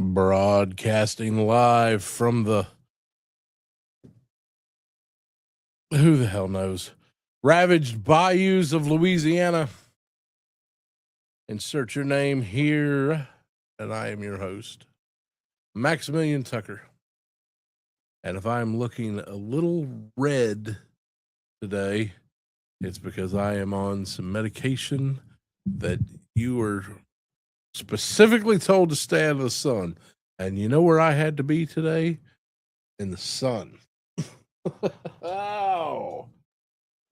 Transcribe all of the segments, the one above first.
Broadcasting live from the who the hell knows ravaged Bayous of Louisiana. Insert your name here, and I am your host, Maximilian Tucker. And if I'm looking a little red today, it's because I am on some medication that you were specifically told to stay out of the sun. And you know where I had to be today? In the sun. Oh,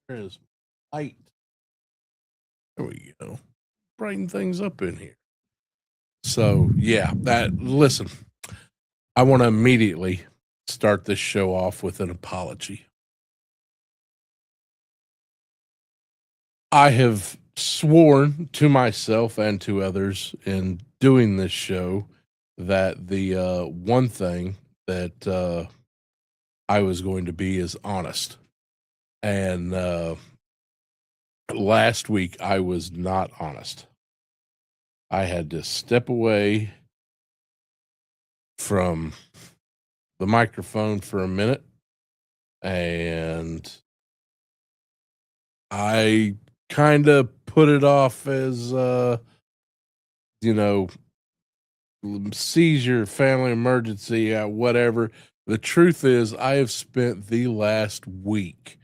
there's light. There we go. Brighten things up in here. So, yeah, listen, I want to immediately start this show off with an apology. I have sworn to myself and to others in doing this show that the one thing that I was going to be is honest. And last week, I was not honest. I had to step away from the microphone for a minute, and I kind of put it off as, seizure, family emergency, whatever. The truth is, I have spent the last week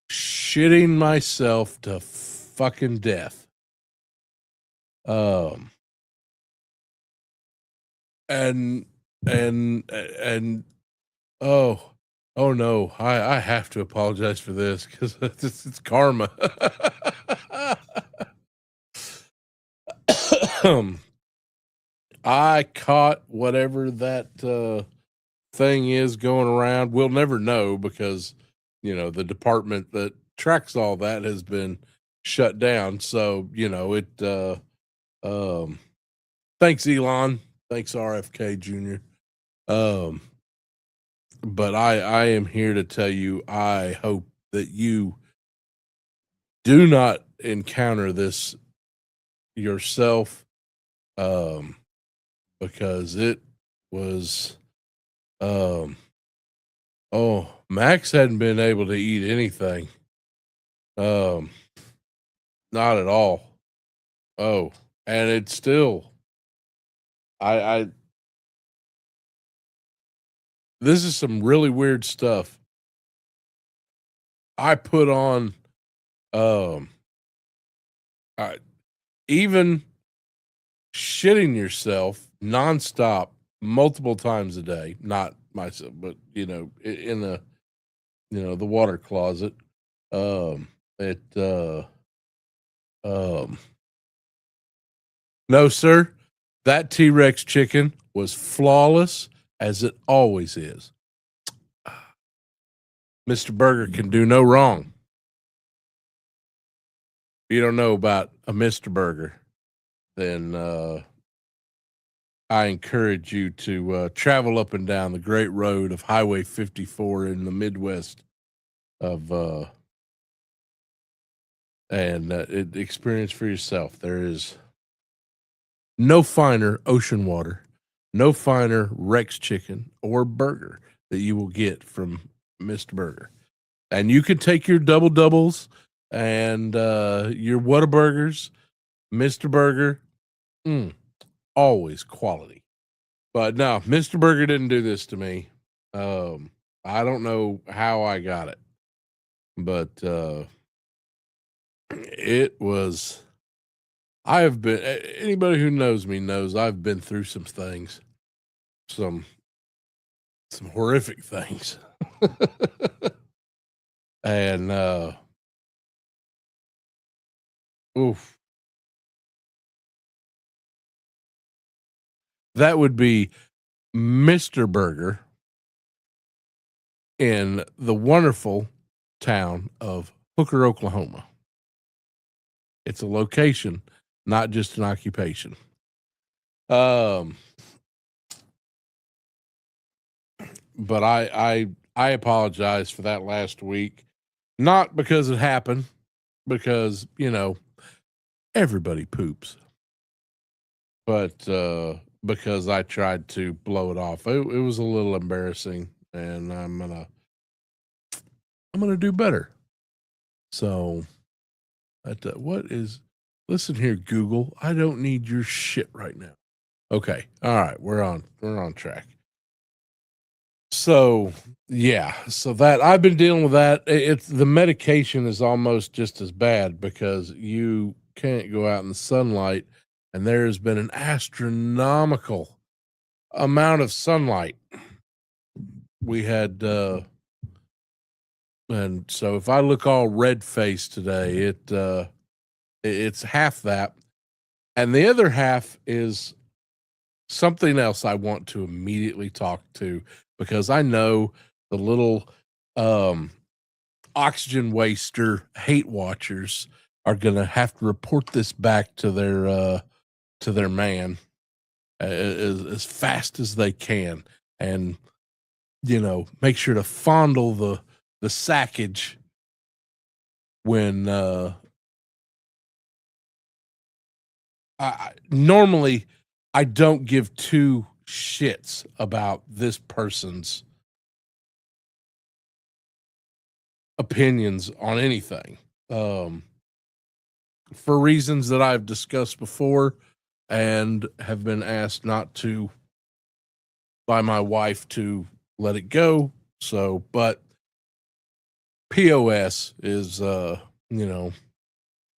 shitting myself to fucking death. And oh no, I have to apologize for this because it's karma. I caught whatever that thing is going around. We'll never know because the department that tracks all that has been shut down. So thanks Elon, thanks RFK Jr. But I am here to tell you, I hope that you do not encounter this yourself, because it was, Max hadn't been able to eat anything, not at all. Oh, and it's still, I this is some really weird stuff. I put on, even shitting yourself nonstop multiple times a day, not myself, but in the the water closet. No, sir, that T-Rex chicken was flawless as it always is. Mr. Burger can do no wrong. If you don't know about a Mr. Burger, then I encourage you to travel up and down the great road of Highway 54 in the Midwest and experience for yourself. There is no finer ocean water, no finer Rex chicken or burger that you will get from Mr. Burger. And you can take your double doubles and your Whataburgers, Mr. Burger, always quality. But no, Mr. Burger didn't do this to me. I don't know how I got it, but it was. I have been. Anybody who knows me knows I've been through some things, some horrific things, and oof. That would be Mr. Burger in the wonderful town of Hooker, Oklahoma. It's a location, not just an occupation. But I apologize for that last week, not because it happened, because everybody poops. But because I tried to blow it off. It was a little embarrassing, and I'm gonna do better. So, what is? Listen here, Google. I don't need your shit right now. Okay, all right, we're on track. So yeah, so that I've been dealing with that. It's the medication is almost just as bad because you can't go out in the sunlight, and there's been an astronomical amount of sunlight. We had and so if I look all red faced today, it's half that. And the other half is something else I want to immediately talk to, because I know the little um oxygen waster hate watchers are going to have to report this back to their man as fast as they can, and make sure to fondle the sackage when normally I don't give two shits about this person's opinions on anything, for reasons that I've discussed before and have been asked not to by my wife to let it go. So, but POS is,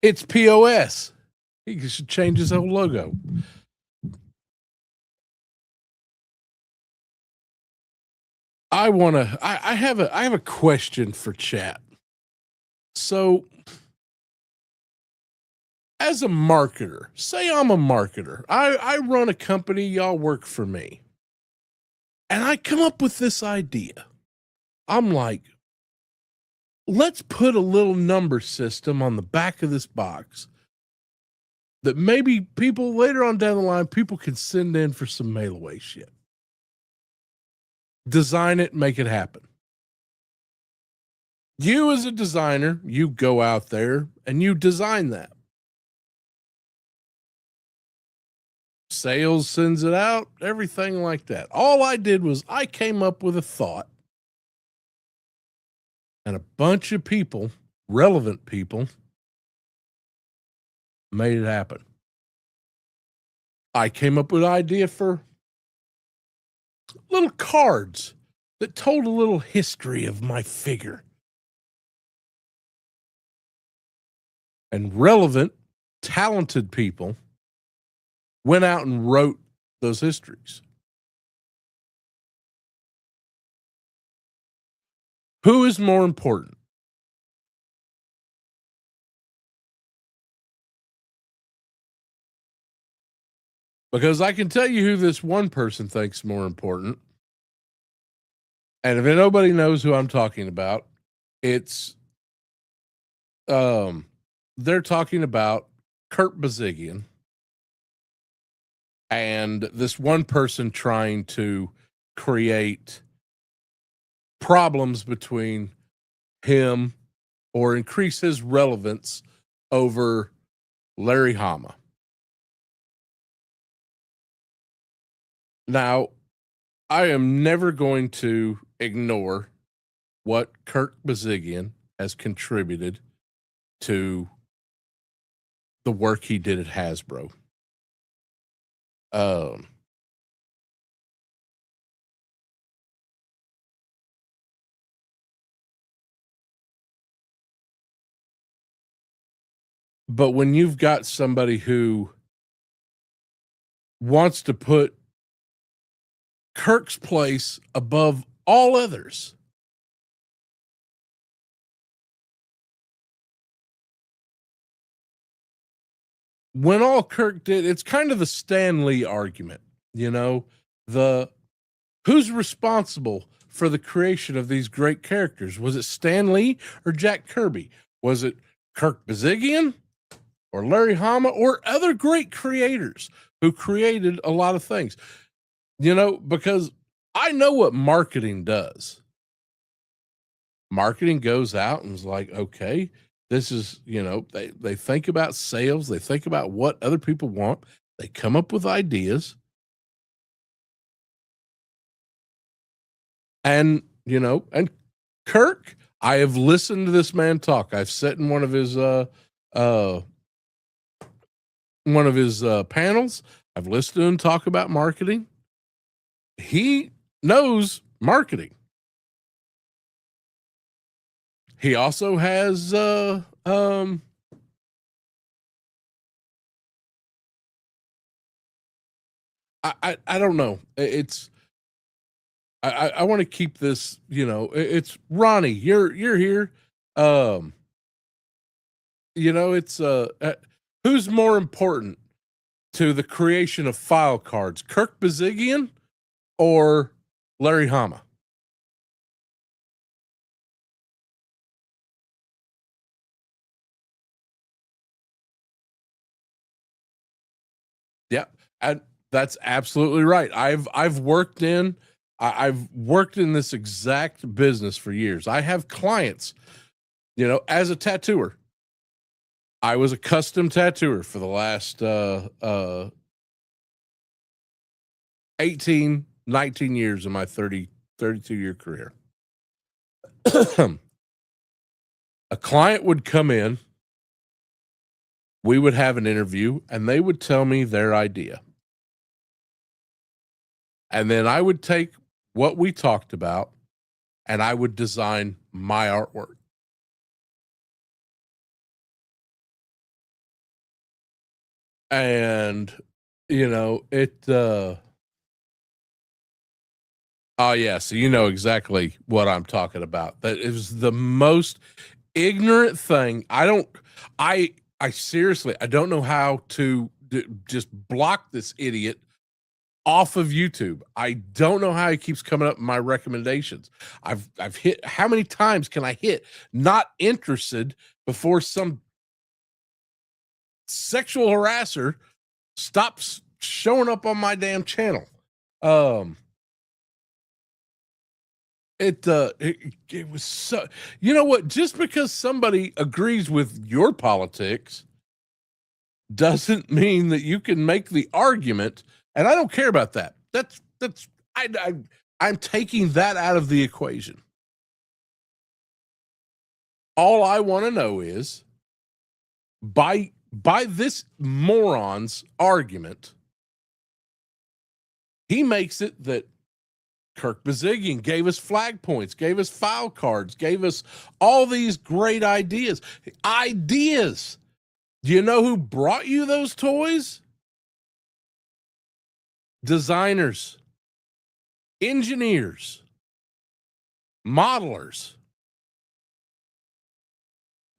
it's POS. He should change his whole logo. I have a question for chat. So, as a marketer, say I'm a marketer, I run a company, y'all work for me, and I come up with this idea. I'm like, let's put a little number system on the back of this box that maybe people later on down the line, people can send in for some mail away shit. Design it, make it happen. You as a designer, you go out there and you design that. Sales sends it out, everything like that. All I did was I came up with a thought, and a bunch of people, relevant people, made it happen. I came up with an idea for little cards that told a little history of my figure. And relevant, talented people went out and wrote those histories. Who is more important? Because I can tell you who this one person thinks more important. And if nobody knows who I'm talking about, it's they're talking about Kurt Bazigian and this one person trying to create problems between him or increase his relevance over Larry Hama. Now, I am never going to ignore what Kurt Bazigian has contributed to the work he did at Hasbro. But when you've got somebody who wants to put Kirk's place above all others, when all Kirk did, it's kind of the Stan Lee argument, the who's responsible for the creation of these great characters? Was it Stan Lee or Jack Kirby? Was it Kirk Bazigian or Larry Hama or other great creators who created a lot of things? Because I know what marketing does. Marketing goes out and is like, okay, this is, they think about sales. They think about what other people want. They come up with ideas. And, and Kirk, I have listened to this man talk. I've sat in uh one of his panels. I've listened to him talk about marketing. He knows marketing. He also has I don't know. It's I want to keep this, it's Ronnie, you're here. Um, it's who's more important to the creation of file cards, Kirk Bazigian or Larry Hama? Yeah, and that's absolutely right. I've worked in this exact business for years. I have clients, as a tattooer. I was a custom tattooer for the last 18, 19 years of my 32-year career. A client would come in, we would have an interview, and they would tell me their idea. And then I would take what we talked about and I would design my artwork. And, oh yeah, so you know exactly what I'm talking about. That is the most ignorant thing. I seriously, I don't know how to just block this idiot off of YouTube. I don't know how he keeps coming up in my recommendations. I've hit, how many times can I hit not interested before some sexual harasser stops showing up on my damn channel? Um it was so, you know what, just because somebody agrees with your politics doesn't mean that you can make the argument, and I don't care about that. That's I'm taking that out of the equation. All I want to know is, by this moron's argument, he makes it that Kirk Bazigian gave us flag points, gave us file cards, gave us all these great ideas. Ideas. Do you know who brought you those toys? Designers, engineers, modelers.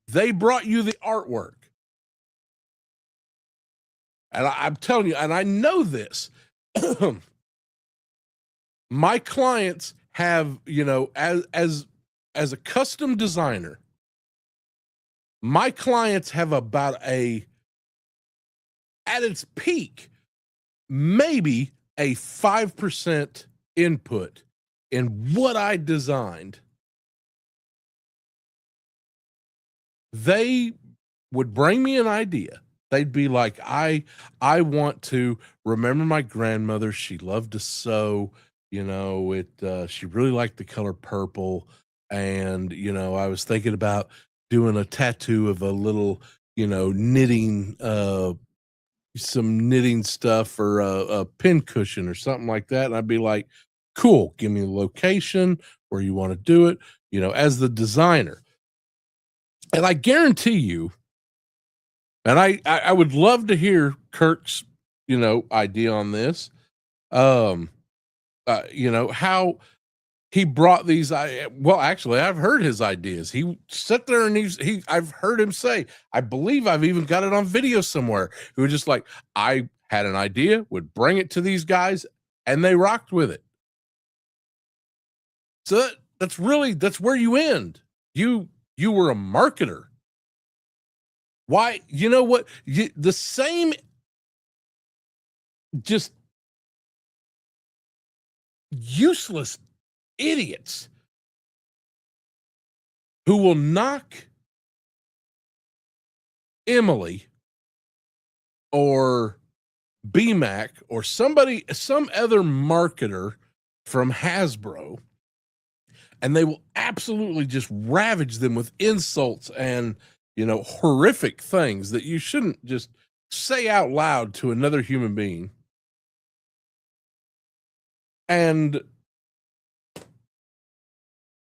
They brought you the artwork. And I'm telling you, and I know this. My clients have, as a custom designer, my clients have about at its peak, maybe a 5% input in what I designed. They would bring me an idea. They'd be like, I want to remember my grandmother. She loved to sew, she really liked the color purple. And, I was thinking about doing a tattoo of a little, knitting, some knitting stuff or a pin cushion or something like that. And I'd be like, cool, give me the location where you want to do it, as the designer. And I guarantee you, and I would love to hear Kirk's, idea on this. Um, how he brought these. Well, actually, I've heard his ideas. He sat there and I've heard him say, I believe I've even got it on video somewhere. He was just like, I had an idea, would bring it to these guys, and they rocked with it. So that's where you end. You were a marketer. Why? You know what? The same, just useless idiots who will knock Emily or BMAC or some other marketer from Hasbro and they will absolutely just ravage them with insults and, horrific things that you shouldn't just say out loud to another human being. And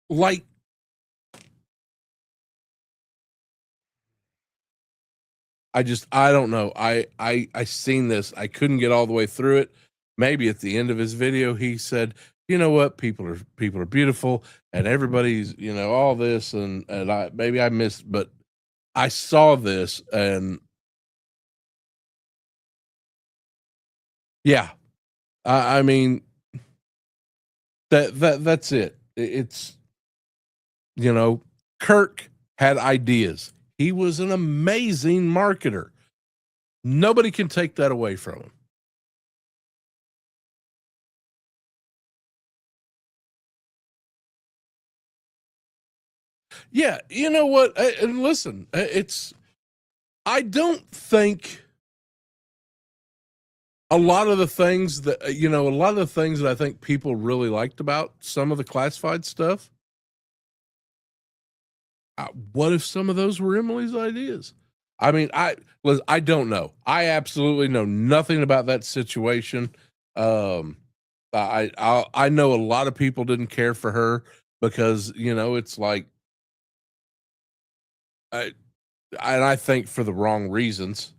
like, I don't know. I seen this. I couldn't get all the way through it. Maybe at the end of his video, he said, "You know what? People are beautiful, and everybody's, all this." And I missed, but I saw this, and yeah, I mean that's it. It's, you know, Kirk had ideas. He was an amazing marketer. Nobody can take that away from him. Yeah, you know what? And listen, I don't think a lot of the things that, a lot of the things that I think people really liked about some of the classified stuff, what if some of those were Emily's ideas? I mean, I don't know. I absolutely know nothing about that situation. Um, I know a lot of people didn't care for her because, it's like, I, and I think for the wrong reasons.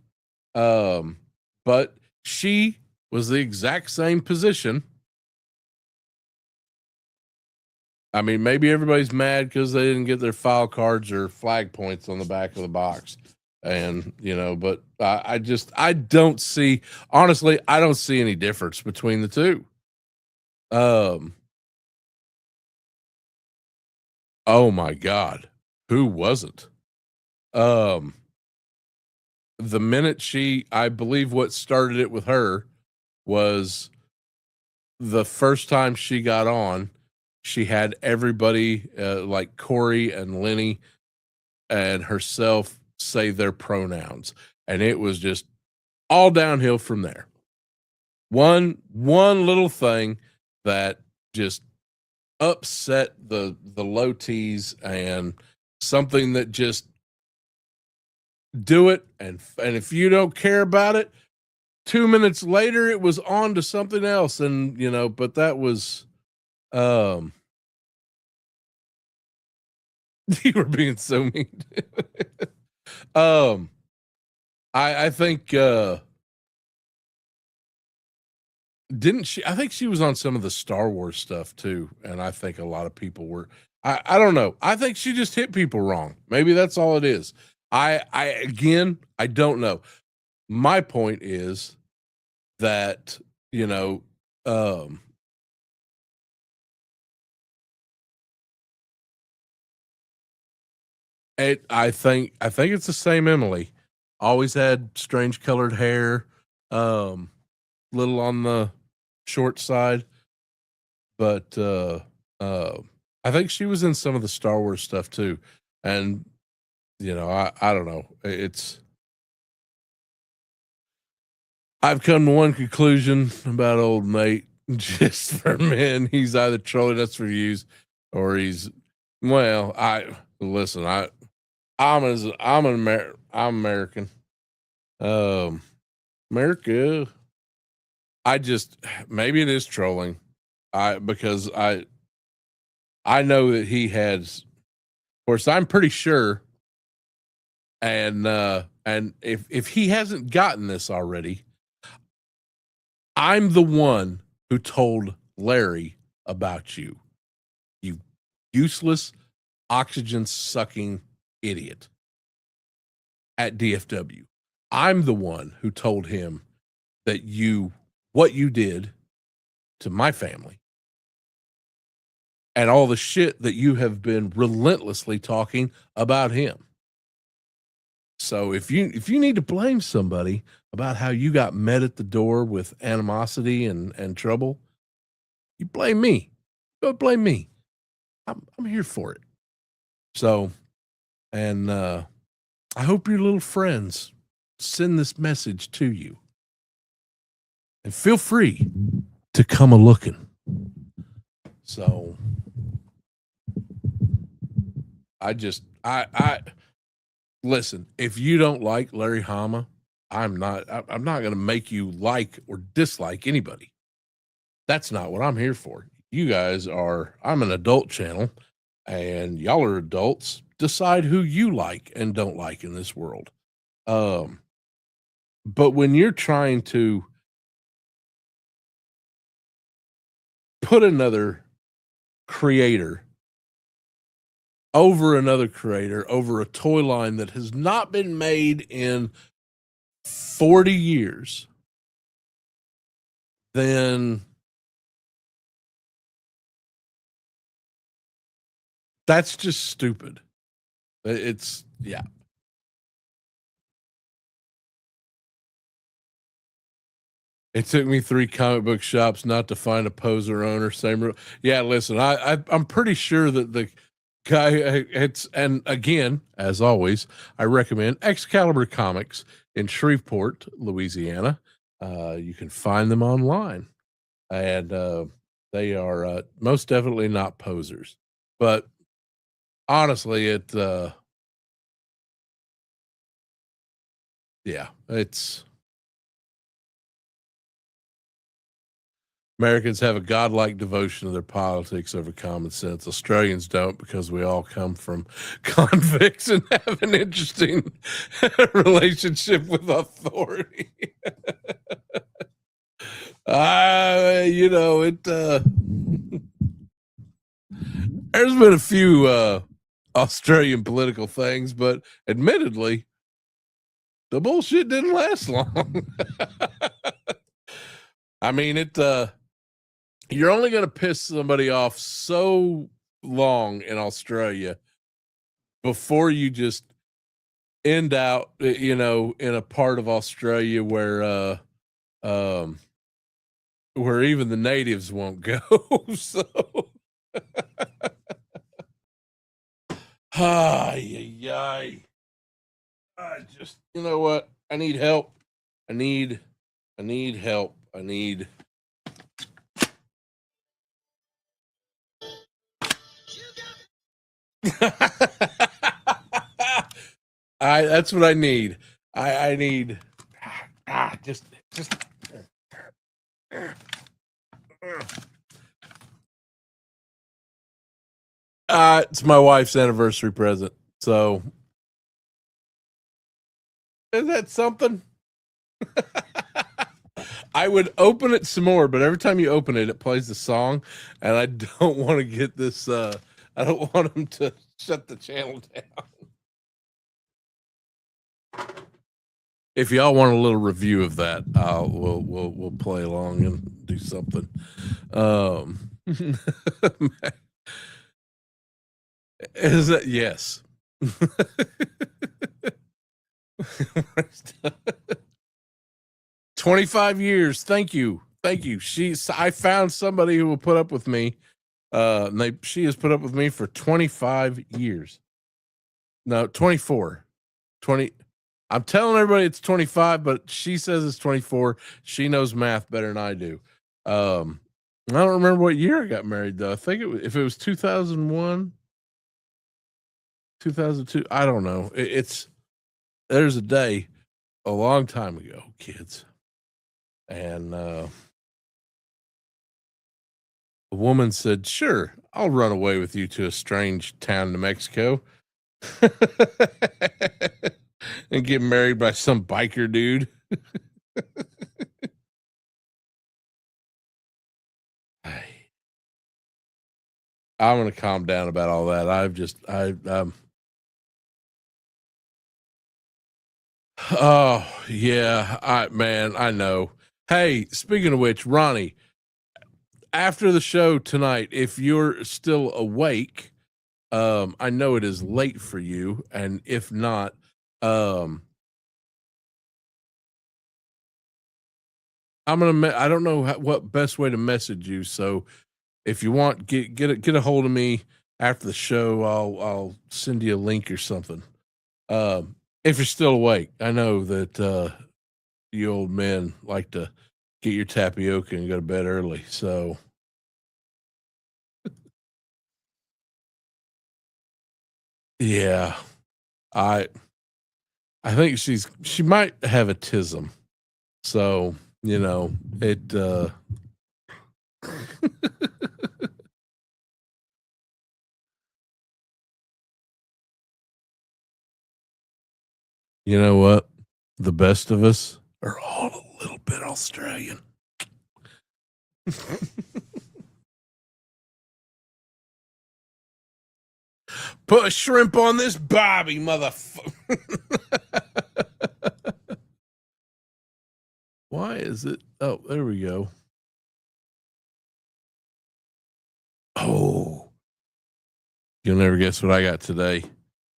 Um, but she was the exact same position. I mean, maybe everybody's mad because they didn't get their file cards or flag points on the back of the box. And, but I don't see, honestly, I don't see any difference between the two. Um, oh my God, who wasn't? Um, the minute I believe what started it with her was the first time she got on, she had everybody, like Corey and Lenny and herself, say their pronouns, and it was just all downhill from there. One little thing that just upset the low T's, and something that just do it, and if you don't care about it, 2 minutes later it was on to something else. And but that was, um you were being so mean. um I think, didn't she, I think she was on some of the Star Wars stuff too, and I think a lot of people were, I don't know. I think she just hit people wrong. Maybe that's all it is. I again, I don't know. My point is that, you know, um I think it's the same Emily. Always had strange colored hair, um, little on the short side, but I think she was in some of the Star Wars stuff too. And I don't know. I've come to one conclusion about old mate. Just for men, he's either trolling us for views, or he's, well, I listen. I'm American. Um, America. I just, maybe it is trolling. Because I know that he has. Of course, I'm pretty sure. And if he hasn't gotten this already, I'm the one who told Larry about you. You useless, oxygen sucking idiot at DFW. I'm the one who told him that what you did to my family, and all the shit that you have been relentlessly talking about him. So if you need to blame somebody about how you got met at the door with animosity and trouble, you blame me. Don't blame me. I'm here for it. So, and I hope your little friends send this message to you. And feel free to come a looking. So, I listen, if you don't like Larry Hama, I'm not going to make you like or dislike anybody. That's not what I'm here for. You guys are, I'm an adult channel and y'all are adults. Decide who you like and don't like in this world. Um, but when you're trying to put another creator over another creator, over a toy line that has not been made in 40 years, then that's just stupid. It's, yeah. It took me 3 comic book shops not to find a poser owner. Yeah, listen, I'm pretty sure that the guy, it's, and again, as always, I recommend Excalibur Comics in Shreveport, Louisiana. You can find them online, and they are most definitely not posers. But honestly, yeah, it's Americans have a godlike devotion to their politics over common sense. Australians don't, because we all come from convicts and have an interesting relationship with authority. You know, there's been a few Australian political things, but admittedly, the bullshit didn't last long. I mean, you're only going to piss somebody off so long in Australia before you just end out, you know, in a part of Australia um, where even the natives won't go. So, ay. I just, you know what? I need help. I need, I need help. I need. That's what I need. I need just it's my wife's anniversary present. So is that something? I would open it some more, but every time you open it, it plays the song, and I don't want to get this. I don't want them to shut the channel down. If y'all want a little review of that, we'll play along and do something. Is that yes? 25 years. Thank you. Thank you. I found somebody who will put up with me. She has put up with me for 25 years. No, 24. 20. I'm telling everybody it's 25, but she says it's 24. She knows math better than I do. I don't remember what year I got married though. I think if it was 2001, 2002, I don't know. There's a day a long time ago, kids. And a woman said, "Sure, I'll run away with you to a strange town, New Mexico." And get married by some biker dude. I'm gonna calm down about all that. Oh yeah, I know. Hey, speaking of which, Ronnie, after the show tonight, if you're still awake, I know it is late for you, and if not, um, I don't know what best way to message you. So if you want, get a hold of me after the show. I'll send you a link or something. If you're still awake, I know that you old men like to get your tapioca and go to bed early. So Yeah, I I think she might have autism. So, it you know what? The best of us are all a little bit Australian. Put a shrimp on this bobby, motherfucker. Why is it? Oh, there we go. Oh, you'll never guess what I got today.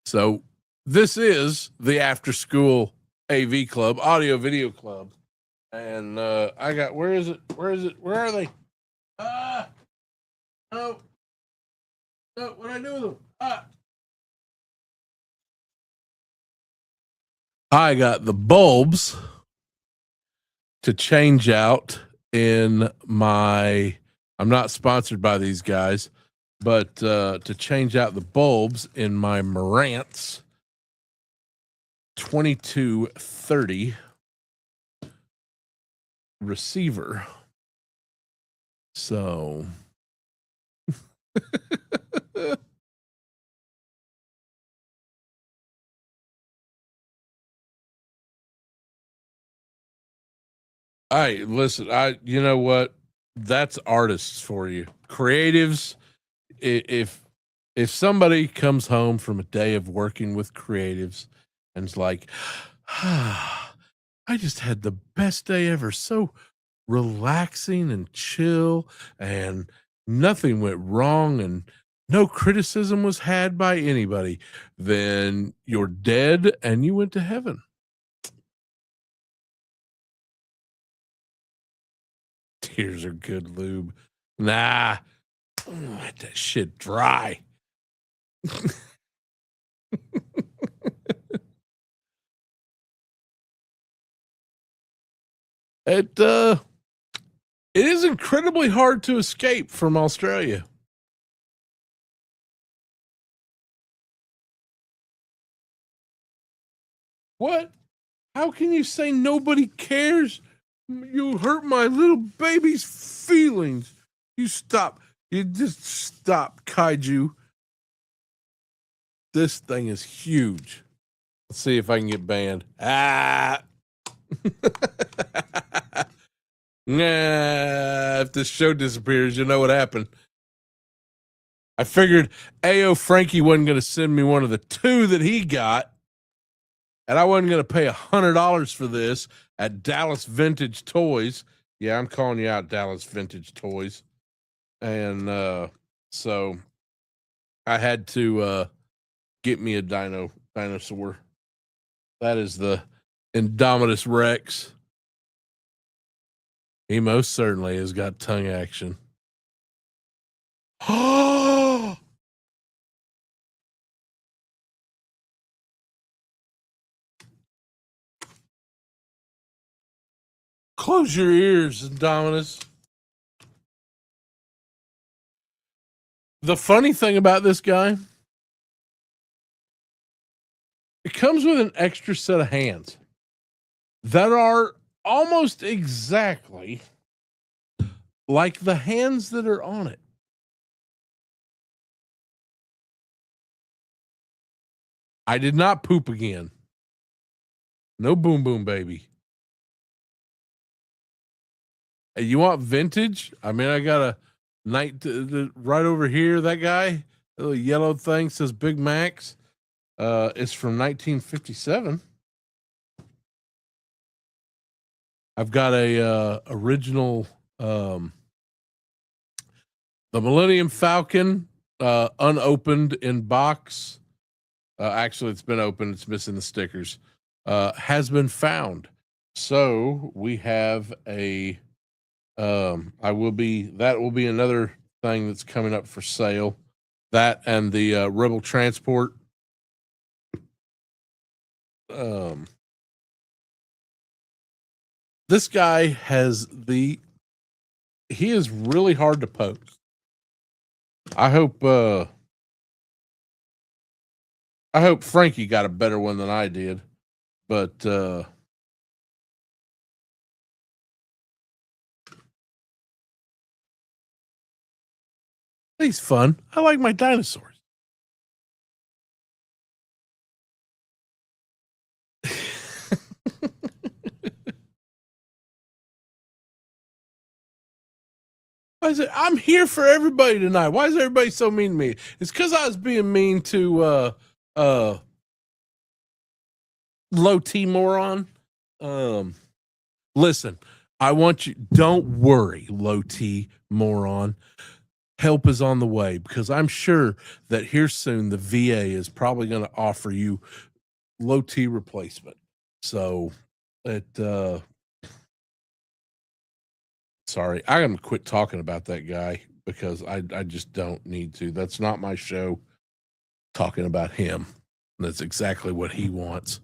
So, this is the after school AV club, audio video club. And I got, where is it? Where is it? Where are they? Ah, no, no, what I do with them? I got the bulbs to change out in my, I'm not sponsored by these guys, but to change out the bulbs in my Marantz 2230 receiver. So listen, you know what? That's artists for you. Creatives. If somebody comes home from a day of working with creatives and is like, I just had the best day ever. So relaxing and chill, and nothing went wrong, and no criticism was had by anybody, then you're dead and you went to heaven. Tears are good lube. Nah, let that shit dry. It it is incredibly hard to escape from Australia. What? How can you say nobody cares? You hurt my little baby's feelings. You stop. You just stop, kaiju. This thing is huge. Let's see if I can get banned. Ah. Nah, if this show disappears, you know what happened. I figured A.O. Frankie wasn't going to send me one of the two that he got, and I wasn't going to pay $100 for this at Dallas Vintage Toys. Yeah, I'm calling you out, Dallas Vintage Toys. And so I had to get me a dinosaur. That is the Indominus Rex. He most certainly has got tongue action. Oh, close your ears, Indominus. The funny thing about this guy, it comes with an extra set of hands that are almost exactly like the hands that are on it. I did not poop again. No boom boom baby. Hey, you want vintage? I mean, I got a night right over here. That guy, the little yellow thing says Big Macs. It's from 1957. I've got a original the Millennium Falcon unopened in box. Actually, it's been opened. It's missing the stickers. Has been found. So we have a. That will be another thing that's coming up for sale. That and the Rebel Transport. This guy he is really hard to poke. I hope I hope Frankie got a better one than I did, but he's fun. I like my dinosaurs. I said, I'm here for everybody tonight. Why is everybody so mean to me? It's because I was being mean to low T moron. Listen, I want you, don't worry, low T moron. Help is on the way, because I'm sure that here soon the VA is probably going to offer you low T replacement. So sorry, I'm going to quit talking about that guy, because I just don't need to. That's not my show, talking about him. That's exactly what he wants.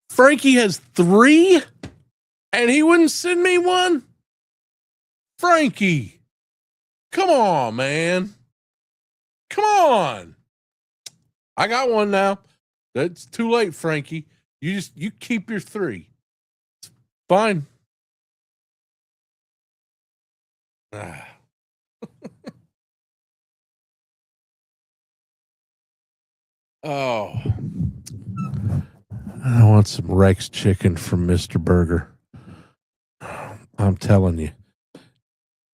Frankie has 3 and he wouldn't send me one? Frankie, come on, man. Come on. I got one now. That's too late, Frankie. You keep your 3. It's fine. Oh, I want some Rex chicken from Mr. Burger. I'm telling you,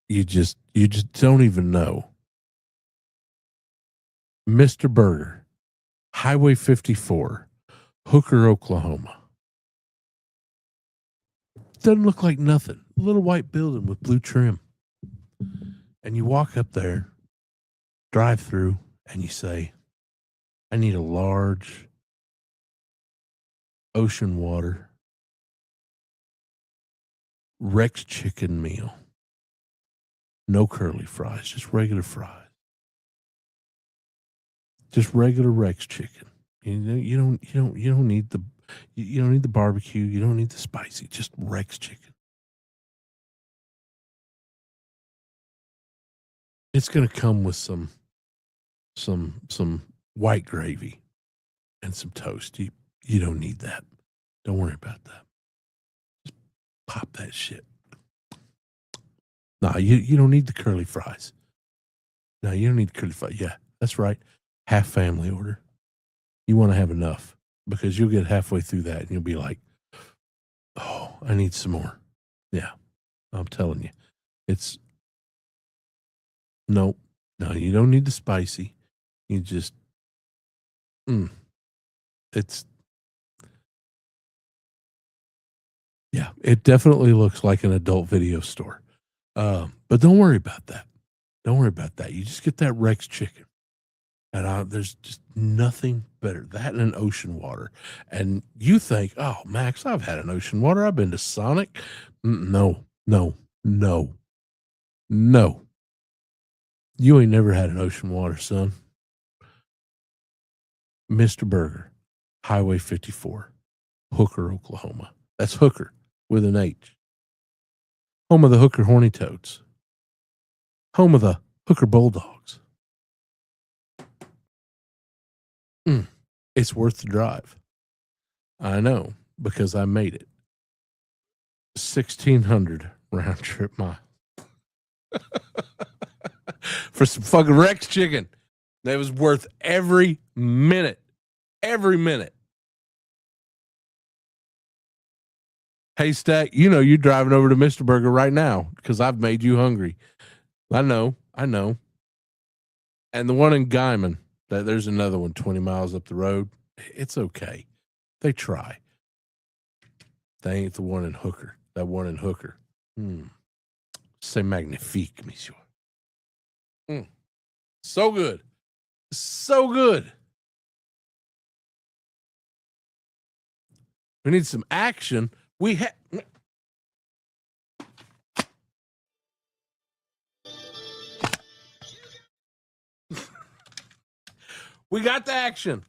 you just don't even know. Mr. Burger, Highway 54, Hooker, Oklahoma. Doesn't look like nothing. A little white building with blue trim. And you walk up there, drive through, and you say, I need a large ocean water Rex chicken meal. No curly fries, just regular fries. Just regular Rex chicken. You don't need the barbecue. You don't need the spicy. Just Rex chicken. It's gonna come with some white gravy and some toast. You don't need that. Don't worry about that. Just pop that shit. No, you don't need the curly fries. No, you don't need curly fries. Yeah, that's right. Half family order. You want to have enough, because you'll get halfway through that and you'll be like, oh, I need some more. Yeah, I'm telling you. It's no, you don't need the spicy. You just, it's, yeah, it definitely looks like an adult video store. But don't worry about that. Don't worry about that. You just get that Rex chicken. And there's just nothing better. That and an ocean water. And you think, oh, Max, I've had an ocean water. I've been to Sonic. No. You ain't never had an ocean water, son. Mr. Burger, Highway 54, Hooker, Oklahoma. That's Hooker with an H. Home of the Hooker Horny Toads. Home of the Hooker Bulldogs. It's worth the drive. I know, because I made it. 1,600 round trip mile. For some fucking Rex chicken. That was worth every minute. Every minute. Hey, Stack, you're driving over to Mr. Burger right now because I've made you hungry. I know. And the one in Guyman, there's another one 20 miles up the road. It's okay. They try. They ain't the one in Hooker. That one in Hooker. C'est magnifique, monsieur. So good. So good. We need some action. We got the action.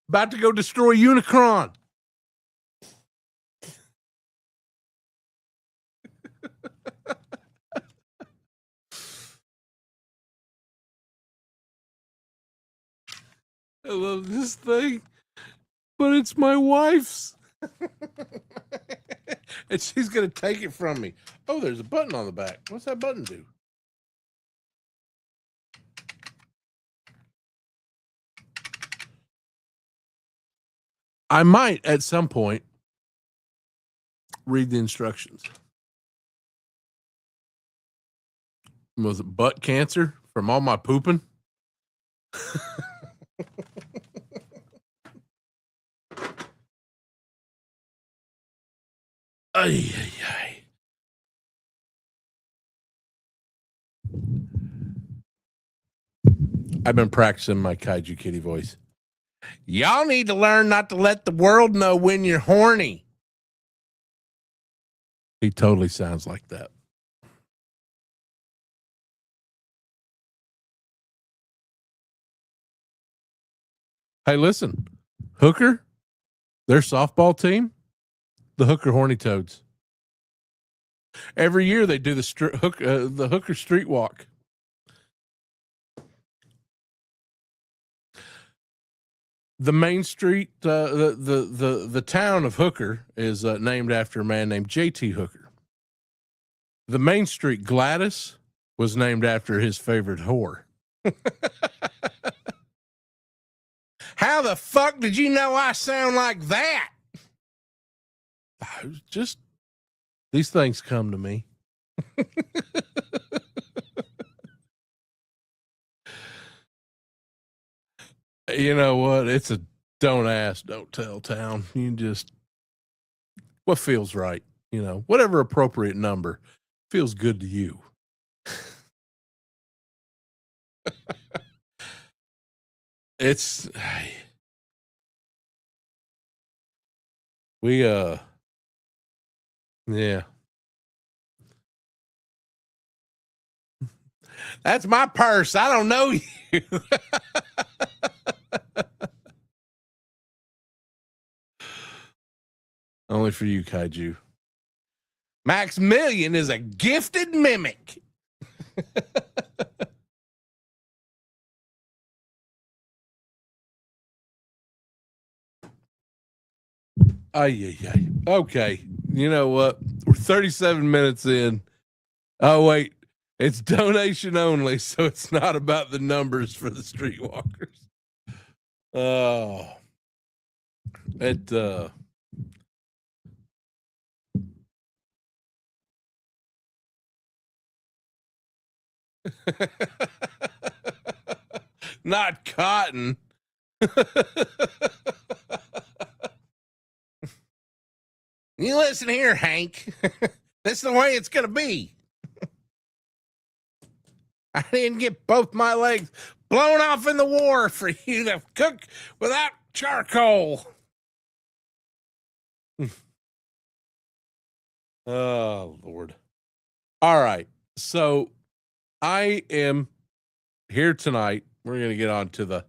About to go destroy Unicron. I love this thing, but it's my wife's. And she's going to take it from me. Oh, there's a button on the back. What's that button do? I might at some point read the instructions. Was it butt cancer from all my pooping? Ay, ay, ay. I've been practicing my Kaiju Kitty voice. Y'all need to learn not to let the world know when you're horny. He totally sounds like that. Hey, listen, Hooker, their softball team, the Hooker Horny Toads. Every year they do the Hooker Street Walk. The main street, the town of Hooker is named after a man named J.T. Hooker. The main street, Gladys, was named after his favorite whore. How the fuck did you know I sound like that? Just these things come to me. You know what? It's a don't ask, don't tell town. You just what feels right, whatever appropriate number feels good to you. It's yeah. That's my purse. I don't know you. Only for you, Kaiju. Maximilian is a gifted mimic. Ay. Okay. You know what? We're 37 minutes in. Oh, wait. It's donation only, so it's not about the numbers for the streetwalkers. Oh. Not cotton. You listen here, Hank. That's the way it's going to be. I didn't get both my legs blown off in the war for you to cook without charcoal. Oh, Lord. All right. So I am here tonight. We're going to get on to the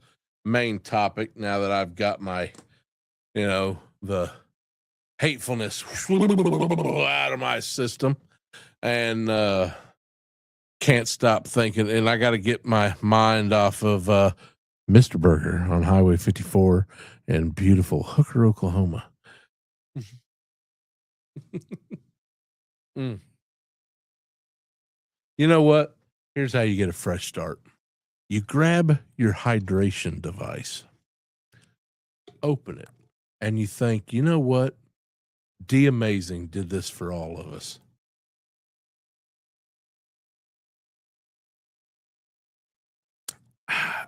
main topic now that I've got my, the hatefulness out of my system and can't stop thinking. And I got to get my mind off of Mr. Burger on Highway 54 in beautiful Hooker, Oklahoma. Mm. You know what? Here's how you get a fresh start. You grab your hydration device, open it, and you think, you know what? D Amazing did this for all of us.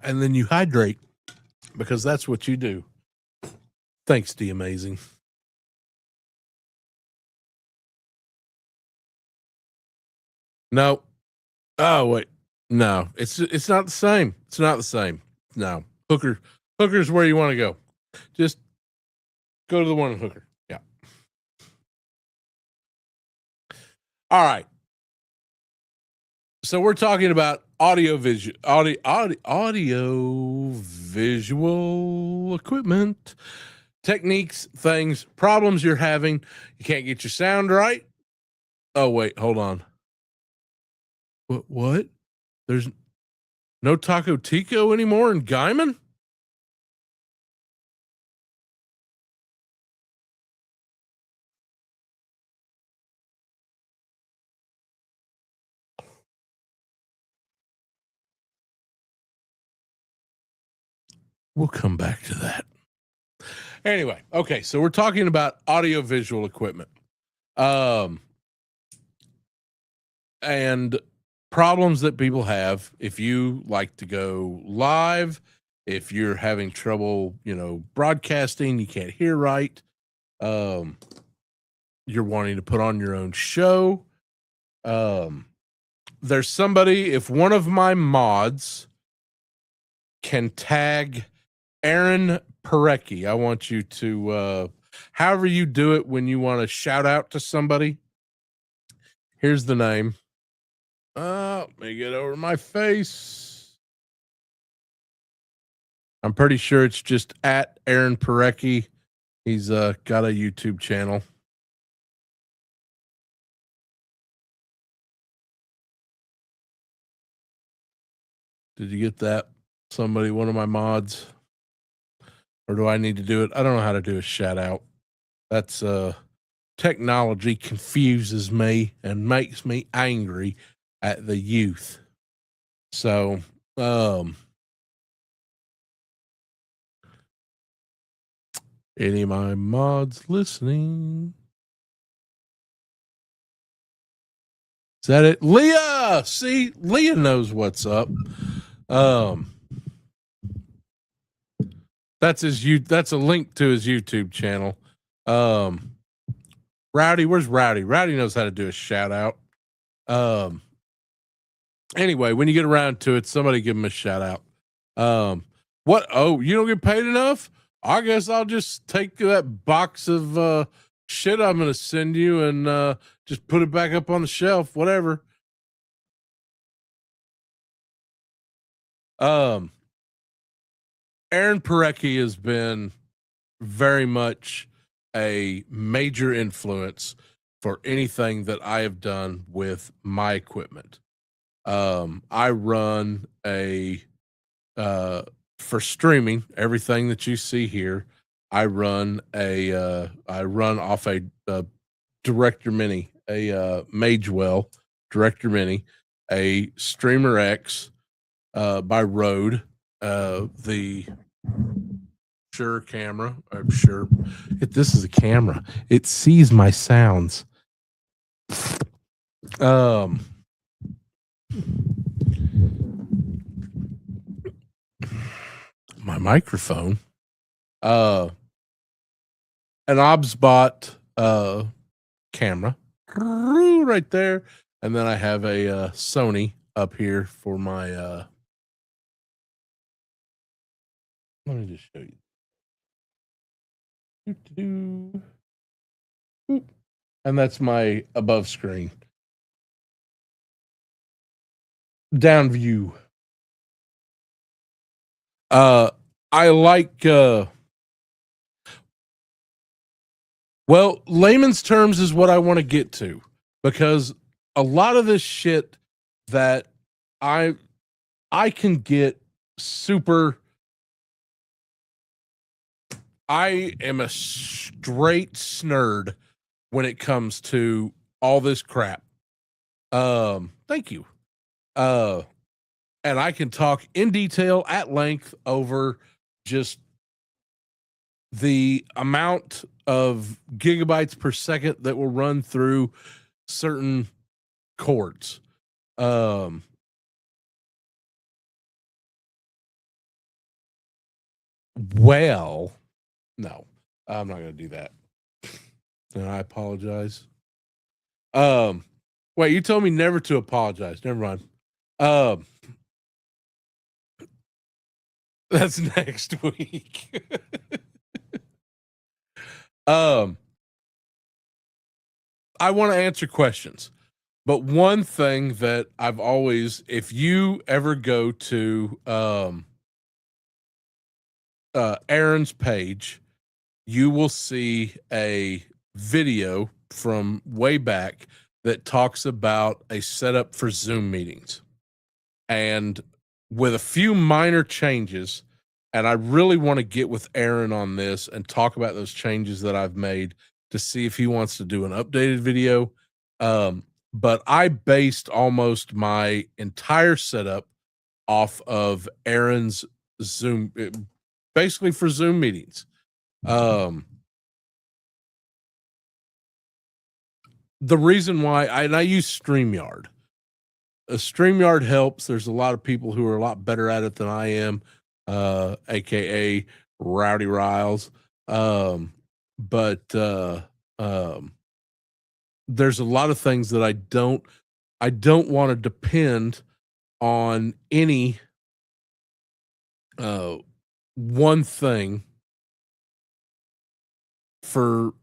And then you hydrate because that's what you do. Thanks, D Amazing. No. Oh, wait. No, it's not the same. It's not the same. No. Hooker's where you want to go. Just go to the one in Hooker. Yeah. All right. So we're talking about audio visual equipment, techniques, things, problems you're having. You can't get your sound right. Oh, wait, hold on. What? There's no Taco Tico anymore in Guyman? We'll come back to that. Anyway, okay, so we're talking about audiovisual equipment. And problems that people have if you like to go live, if you're having trouble, broadcasting, you can't hear right, you're wanting to put on your own show. There's somebody, if one of my mods can tag Aaron Parecki, I want you to, however you do it when you want to shout out to somebody. Here's the name. Let me get over my face. I'm pretty sure it's just at Aaron Parecki. He's got a YouTube channel. Did you get that? Somebody, one of my mods? Or do I need to do it? I don't know how to do a shout out. That's technology confuses me and makes me angry at the youth. So, any of my mods listening? Is that it? Leah! See, Leah knows what's up. That's a link to his YouTube channel. Rowdy, where's Rowdy? Rowdy knows how to do a shout out. Anyway, when you get around to it, somebody give him a shout out. What? Oh, you don't get paid enough? I guess I'll just take that box of shit I'm going to send you and just put it back up on the shelf, whatever. Aaron Parecki has been very much a major influence for anything that I have done with my equipment. I run for streaming, everything that you see here, I run off a Director Mini, a Magewell Director Mini, a Streamer X by Rode, the Shure camera. I'm sure this is a camera. It sees my sounds. My microphone. An OBSBot camera right there, and then I have a Sony up here for my let me just show you. And that's my above screen. Down view. I like well, layman's terms is what I want to get to, because a lot of this shit that I can get super. I am a straight snerd when it comes to all this crap. Thank you. And I can talk in detail at length over just the amount of gigabytes per second that will run through certain cords. Well, no, I'm not going to do that. And I apologize. Wait, you told me never to apologize. Never mind. That's next week. I want to answer questions, but one thing that I've always, if you ever go to Aaron's page, you will see a video from way back that talks about a setup for Zoom meetings, and with a few minor changes. And I really want to get with Aaron on this and talk about those changes that I've made to see if he wants to do an updated video. But I based almost my entire setup off of Aaron's Zoom, basically for Zoom meetings. The reason why I use StreamYard. StreamYard helps. There's a lot of people who are a lot better at it than I am, aka Rowdy Riles. But there's a lot of things that I don't want to depend on any one thing for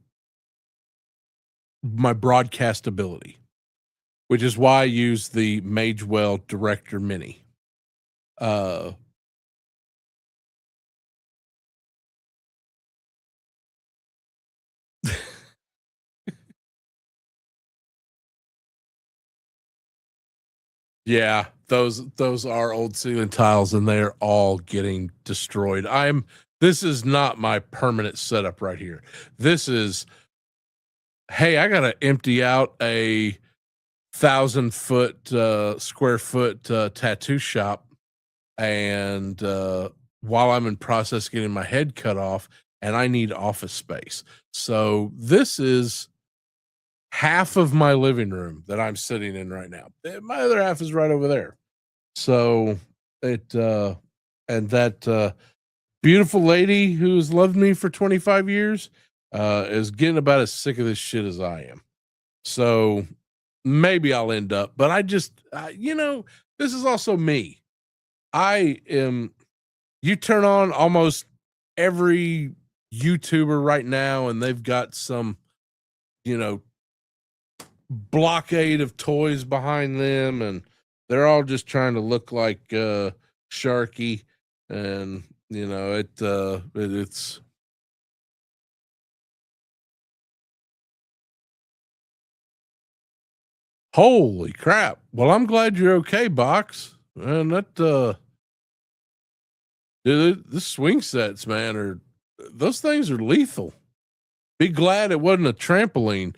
my broadcast ability, which is why I use the Magewell Director Mini. Yeah, those are old ceiling tiles, and they're all getting destroyed. This is not my permanent setup right here. This is, hey, I gotta empty out a 1,000 square foot tattoo shop, and while I'm in process getting my head cut off, and I need office space. So this is half of my living room that I'm sitting in right now. My other half is right over there. So and that beautiful lady who's loved me for 25 years is getting about as sick of this shit as I am. So maybe I'll end up, but I just, this is also me. You turn on almost every YouTuber right now, and they've got some, blockade of toys behind them, and they're all just trying to look like Sharky, and it's holy crap. Well, I'm glad you're okay, Box. And that the swing sets, man, those things are lethal. Be glad it wasn't a trampoline.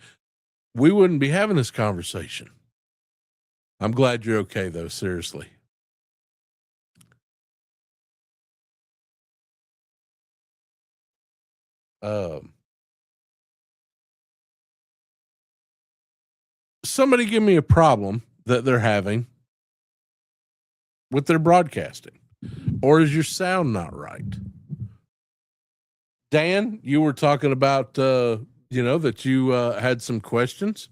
We wouldn't be having this conversation. I'm glad you're okay, though. Seriously. Somebody give me a problem that they're having with their broadcasting, or is your sound not right? Dan, you were talking about, that you had some questions.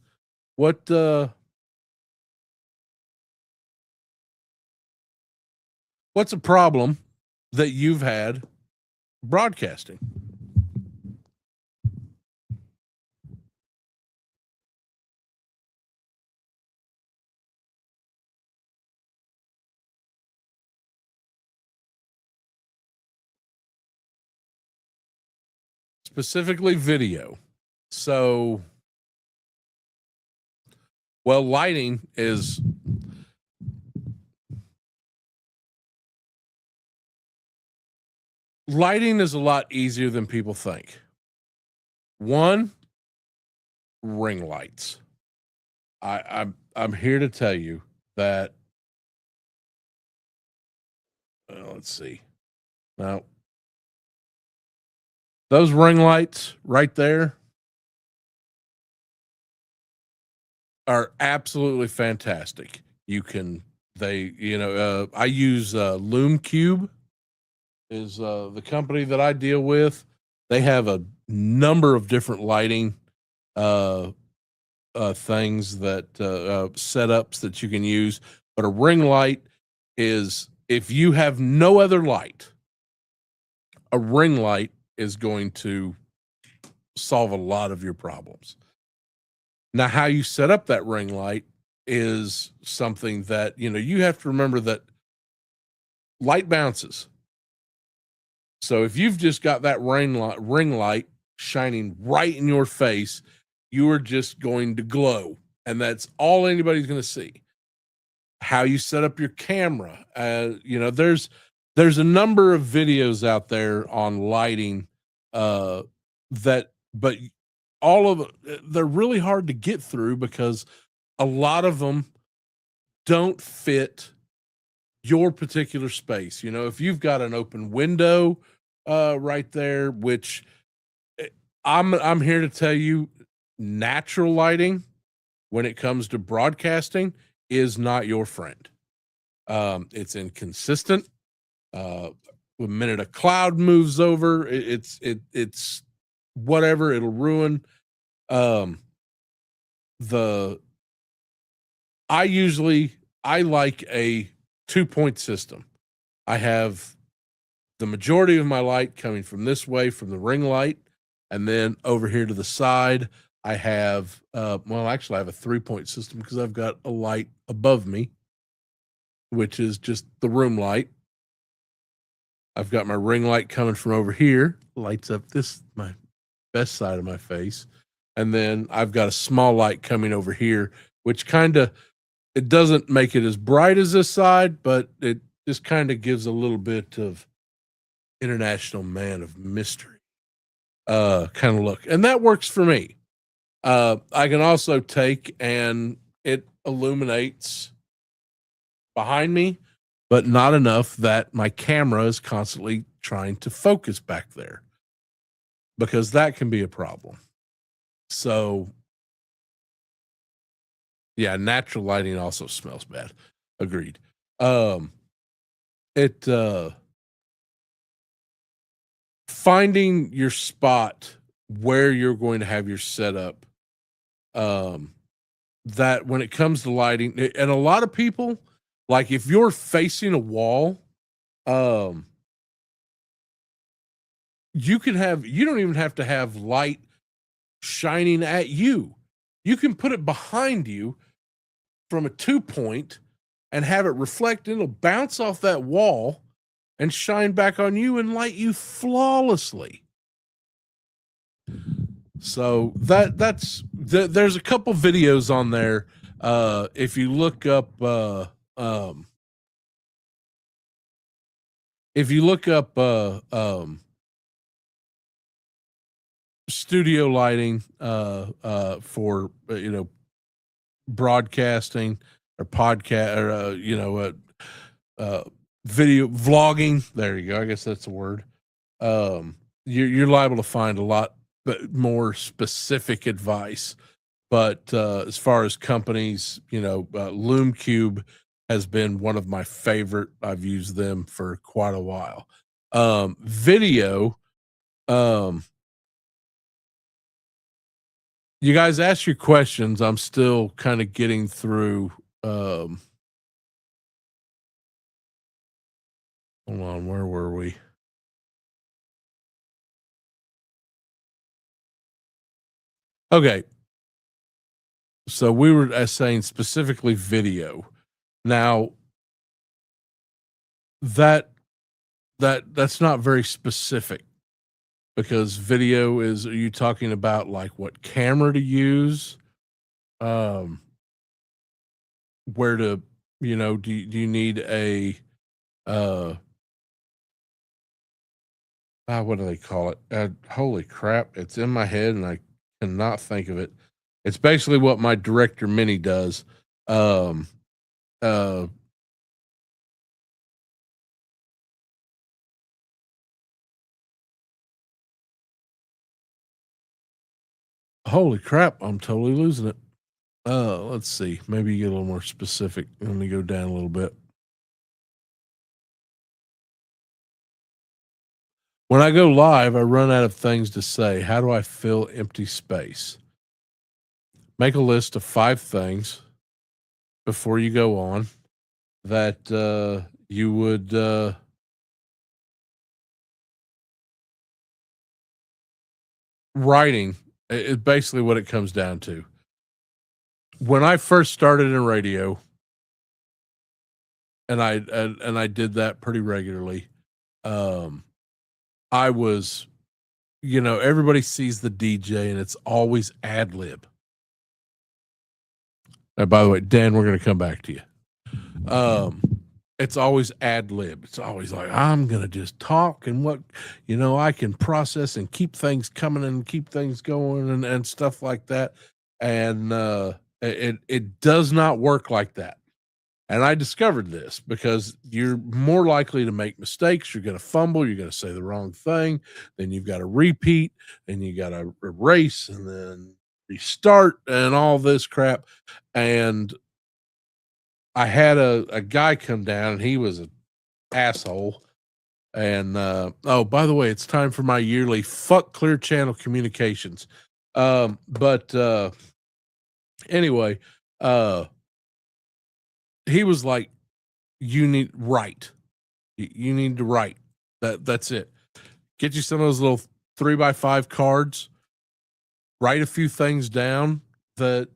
What's a problem that you've had broadcasting? Specifically video. So, well, lighting is a lot easier than people think. One, ring lights. I'm here to tell you that. Let's see. Now, those ring lights right there are absolutely fantastic. I use Loom Cube is the company that I deal with. They have a number of different lighting things that setups that you can use, but a ring light is, if you have no other light, a ring light is going to solve a lot of your problems. Now, how you set up that ring light is something that, you have to remember that light bounces. So if you've just got that ring light shining right in your face, you are just going to glow, and that's all anybody's going to see. How you set up your camera, there's a number of videos out there on lighting but all of they're really hard to get through because a lot of them don't fit your particular space. If you've got an open window right there, which eh, I'm here to tell you, natural lighting when it comes to broadcasting is not your friend. It's inconsistent. The minute a cloud moves over, it's whatever, it'll ruin. Um, the I like a 2-point system. I have the majority of my light coming from this way from the ring light, and then over here to the side, I have well, actually I have a 3-point system because I've got a light above me, which is just the room light. I've got my ring light coming from over here, lights up this my best side of my face. And then I've got a small light coming over here, which kind of it doesn't make it as bright as this side, but it just kind of gives a little bit of international man of mystery kind of look. And that works for me. I can also take and it illuminates behind me, but not enough that my camera is constantly trying to focus back there because that can be a problem. So, yeah, natural lighting also smells bad. Agreed. It finding your spot where you're going to have your setup. That when it comes to lighting, and a lot of people, like if you're facing a wall, you don't even have to have light shining at you. You can put it behind you from a 2-point and have it reflect. It'll bounce off that wall and shine back on you and light you flawlessly. So there's a couple videos on there. If you look up studio lighting for broadcasting or podcast or video vlogging, there you go, I guess that's the word. You're liable to find a lot more specific advice, but as far as companies, Loom Cube has been one of my favorite. I've used them for quite a while. Video, you guys ask your questions. I'm still kind of getting through. Hold on, where were we? Okay. So we were saying specifically video. Now that's not very specific because video is, are you talking about like what camera to use? Where to, do you need a what do they call it? Holy crap, it's in my head and I cannot think of it. It's basically what my Director Mini does. Holy crap, I'm totally losing it. Let's see. Maybe get a little more specific. Let me go down a little bit. When I go live, I run out of things to say. How do I fill empty space? Make a list of 5 things before you go on that you would writing is basically what it comes down to. When I first started in radio, and I did that pretty regularly, I was, everybody sees the DJ and it's always ad lib. And by the way, Dan, we're going to come back to you. It's always ad lib. It's always like, I'm going to just talk and what, I can process and keep things coming and keep things going and stuff like that. And it does not work like that And I discovered this because you're more likely to make mistakes. You're going to fumble. You're going to say the wrong thing. Then you've got to repeat and you got to erase and then restart and all this crap. And I had a guy come down and he was an asshole. And oh, by the way, it's time for my yearly fuck Clear Channel Communications. But anyway, he was like, you need write. You need to write. That's it. Get you some of those little 3x5 cards. Write a few things down that,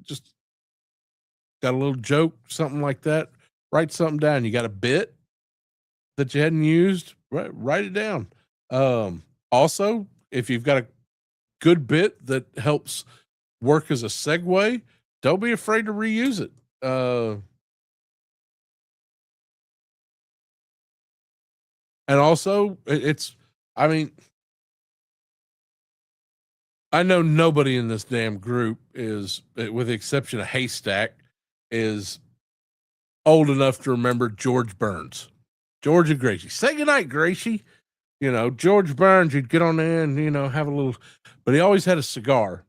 just got a little joke, something like that. Write something down. You got a bit that you hadn't used, write it down. Also, if you've got a good bit that helps work as a segue, don't be afraid to reuse it. And also, I mean, I know nobody in this damn group is, with the exception of Haystack, is old enough to remember George Burns. George and Gracie. Say goodnight, Gracie. George Burns, you'd get on there and, have a little, but he always had a cigar.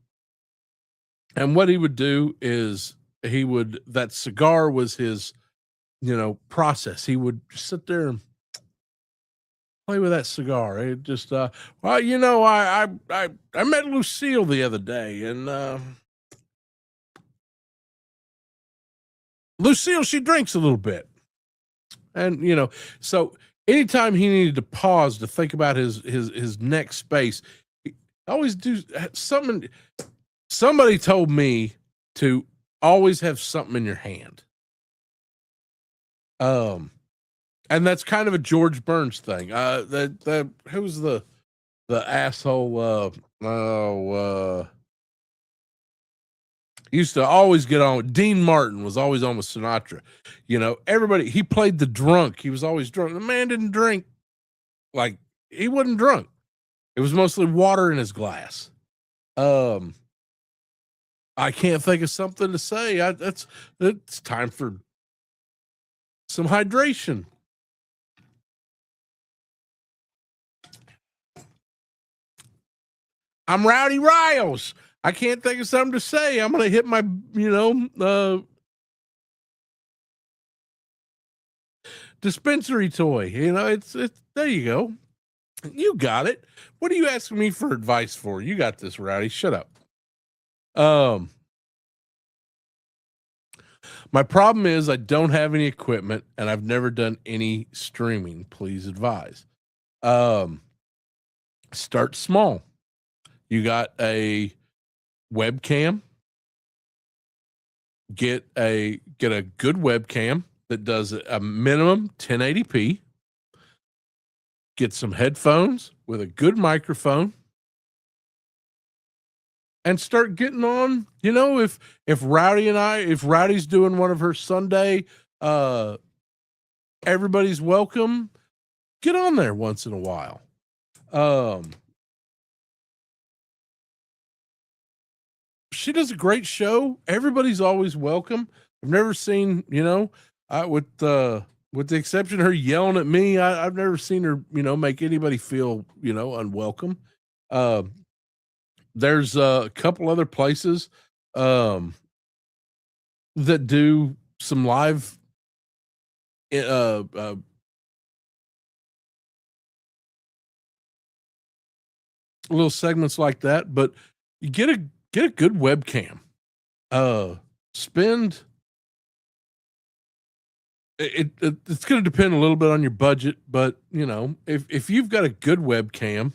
And what he would do is that cigar was his, process. He would sit there and play with that cigar. It just, well, I met Lucille the other day and, Lucille, she drinks a little bit. And, so anytime he needed to pause to think about his next space, he always do something. Somebody told me to always have something in your hand. And that's kind of a George Burns thing. Who's the asshole? Used to always get on. Dean Martin was always on with Sinatra. Everybody, he played the drunk. He was always drunk. The man didn't drink. Like, he wasn't drunk. It was mostly water in his glass. I can't think of something to say. It's time for some hydration. I'm Rowdy Riles. I can't think of something to say. I'm going to hit my, dispensary toy. It's there you go. You got it. What are you asking me for advice for? You got this, Rowdy. Shut up. My problem is I don't have any equipment and I've never done any streaming. Please advise. Start small. You got a webcam. Get a good webcam that does a minimum 1080p. Get some headphones with a good microphone. And start getting on, if Rowdy's doing one of her Sunday, everybody's welcome, get on there once in a while. She does a great show. Everybody's always welcome. I've never seen, with the exception of her yelling at me, I've never seen her, make anybody feel, unwelcome. There's a couple other places that do some live little segments like that, but you get a good webcam. Spend it's going to depend a little bit on your budget, but if you've got a good webcam,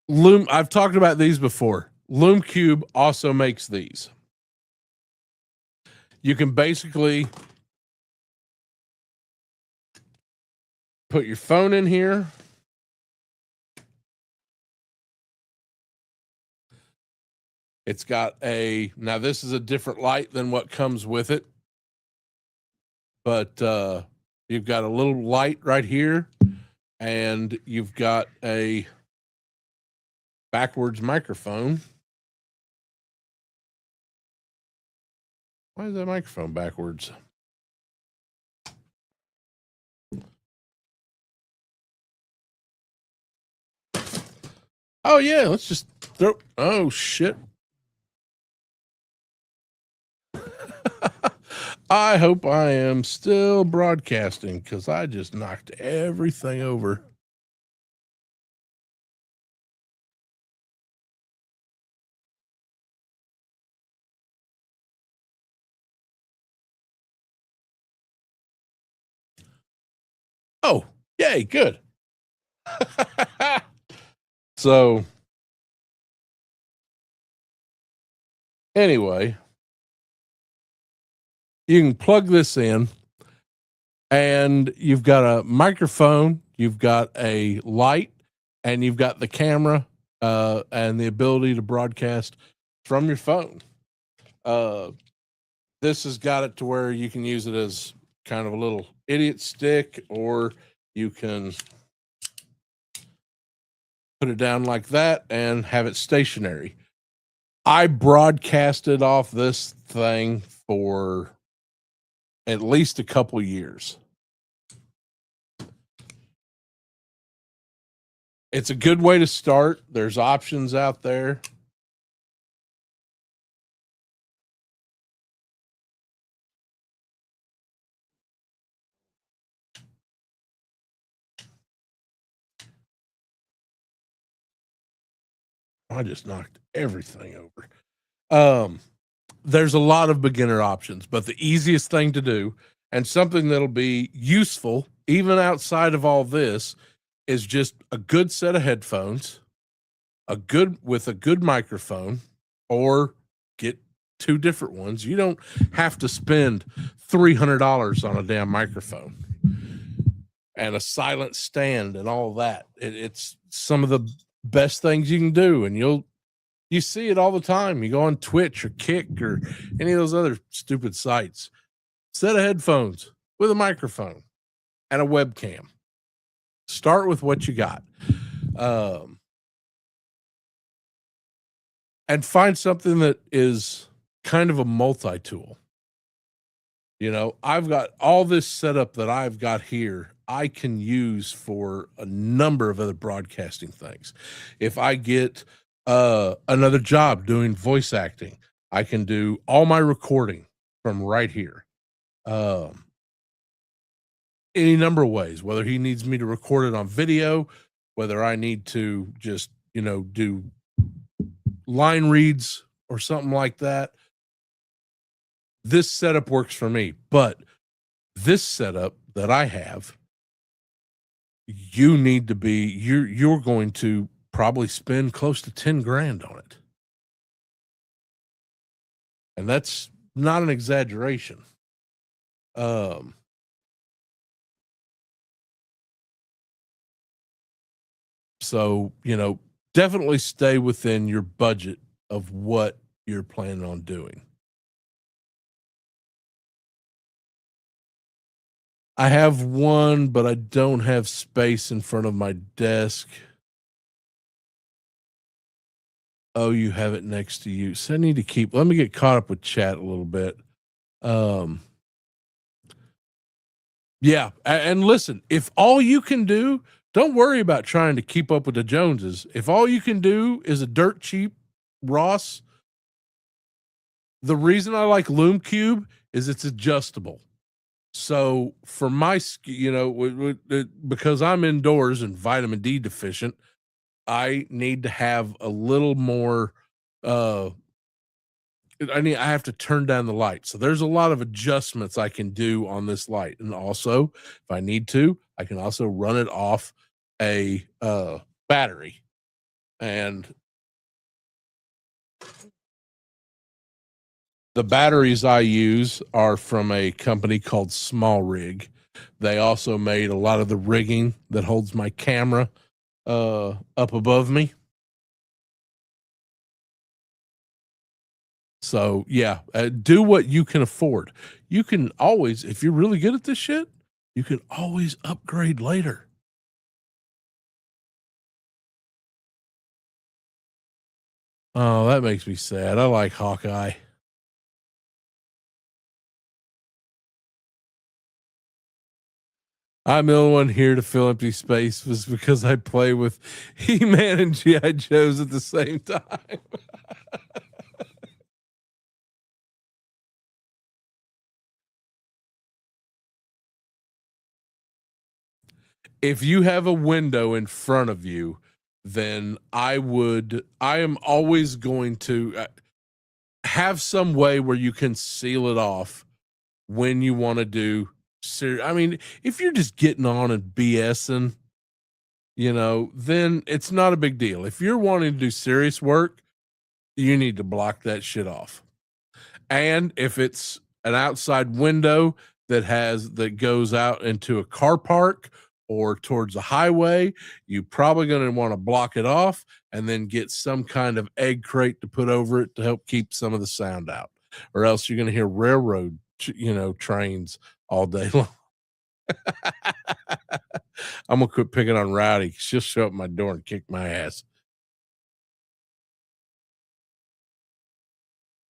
Loom, I've talked about these before. Loom Cube also makes these. You can basically put your phone in here. It's got now this is a different light than what comes with it. but you've got a little light right here, and you've got a backwards microphone. Why is that microphone backwards? Oh yeah, let's just throw. Oh shit. I hope I am still broadcasting because I just knocked everything over. Oh, yay, good. So, anyway, you can plug this in, and you've got a microphone, you've got a light, and you've got the camera and the ability to broadcast from your phone. This has got it to where you can use it as kind of a little idiot stick, or you can put it down like that and have it stationary. I broadcasted off this thing for at least a couple years. It's a good way to start. There's options out there. I just knocked everything over. There's a lot of beginner options, but the easiest thing to do, and something that'll be useful even outside of all this, is just a good set of headphones, a good microphone, or get two different ones. You don't have to spend $300 on a damn microphone and a silent stand and all that. It's some of the best things you can do, and you see it all the time. You go on Twitch or Kick or any of those other stupid sites. Set of headphones with a microphone and a webcam. Start with what you got. And find something that is kind of a multi-tool. You know, I've got all this setup that I've got here, I can use for a number of other broadcasting things. If I get another job doing voice acting, I can do all my recording from right here. Any number of ways, whether he needs me to record it on video, whether I need to just, do line reads or something like that. This setup works for me, but this setup that I have, you're going to probably spend close to 10 grand on it. And that's not an exaggeration. So, definitely stay within your budget of what you're planning on doing. I have one, but I don't have space in front of my desk. Oh, you have it next to you. So I need to let me get caught up with chat a little bit. Yeah. And listen, if all you can do, don't worry about trying to keep up with the Joneses. If all you can do is a dirt cheap Ross, the reason I like Loom Cube is it's adjustable. So for my, because I'm indoors and vitamin D deficient, I need to have a little more, I have to turn down the light. So there's a lot of adjustments I can do on this light. And also, if I need to, I can also run it off a battery. And the batteries I use are from a company called Small Rig. They also made a lot of the rigging that holds my camera up above me. So yeah, do what you can afford. You can always, if you're really good at this shit, you can always upgrade later. Oh, that makes me sad. I like Hawkeye. I'm the only one here to fill empty space was because I play with He-Man and G.I. Joes at the same time. If you have a window in front of you, then I am always going to have some way where you can seal it off when you want to do I mean, if you're just getting on and BSing, then it's not a big deal. If you're wanting to do serious work, you need to block that shit off. And if it's an outside window that goes out into a car park or towards a highway, you're probably going to want to block it off and then get some kind of egg crate to put over it to help keep some of the sound out, or else you're going to hear railroad, trains all day long. I'm gonna quit picking on Rowdy. She'll show up at my door and kick my ass.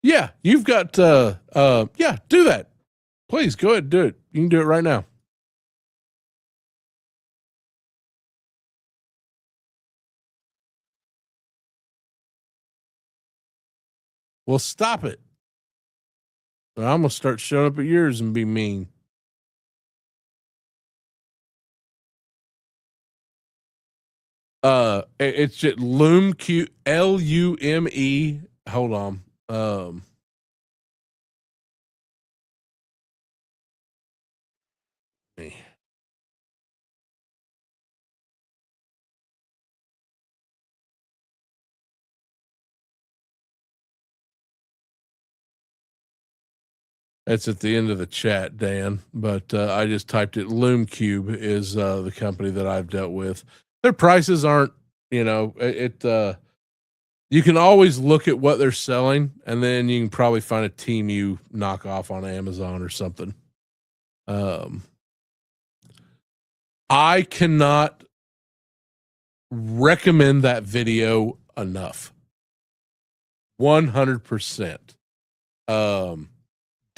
Yeah, you've got yeah, do that. Please go ahead and do it. You can do it right now. Well, stop it. I'm gonna start showing up at yours and be mean. It's just Lume Q Lume. Hold on. It's at the end of the chat, Dan. But I just typed it. Loom Cube is the company that I've dealt with. Their prices aren't, you can always look at what they're selling, and then you can probably find a Temu knockoff on Amazon or something. I cannot recommend that video enough. 100%.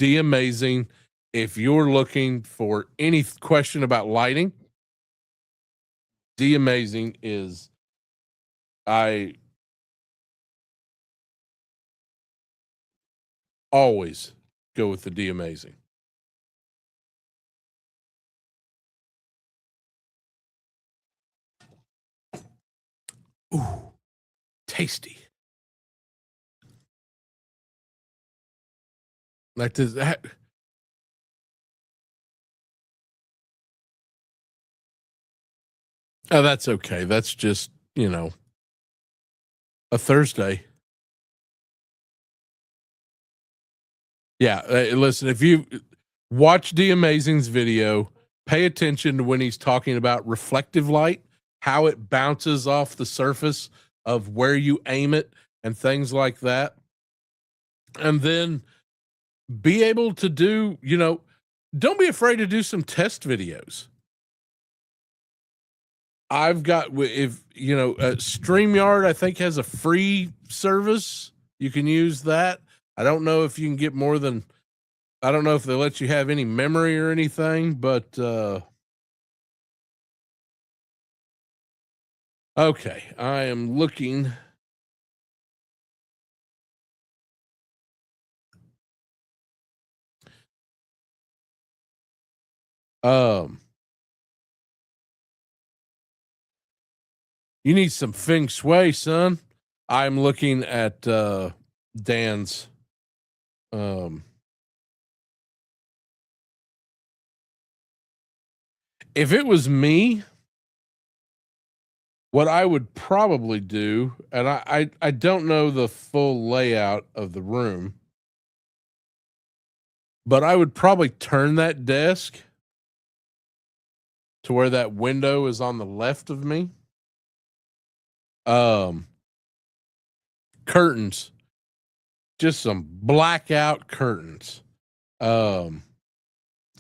Amazing. If you're looking for any question about lighting, Amazing is I always go with the Amazing. Ooh, tasty. Like this. Oh, that's okay. That's just, a Thursday. Yeah. Listen, if you watch the Amazing's video, pay attention to when he's talking about reflective light, how it bounces off the surface of where you aim it and things like that. And then be able to do, don't be afraid to do some test videos. I've got, if StreamYard, I think has a free service. You can use that. I don't know if you can get more than, I don't know if they let you have any memory or anything, but okay. I am looking. Um, you need some feng shui, son. I'm looking at Dan's. If it was me, what I would probably do, and I don't know the full layout of the room, but I would probably turn that desk to where that window is on the left of me. Curtains. just some blackout curtains.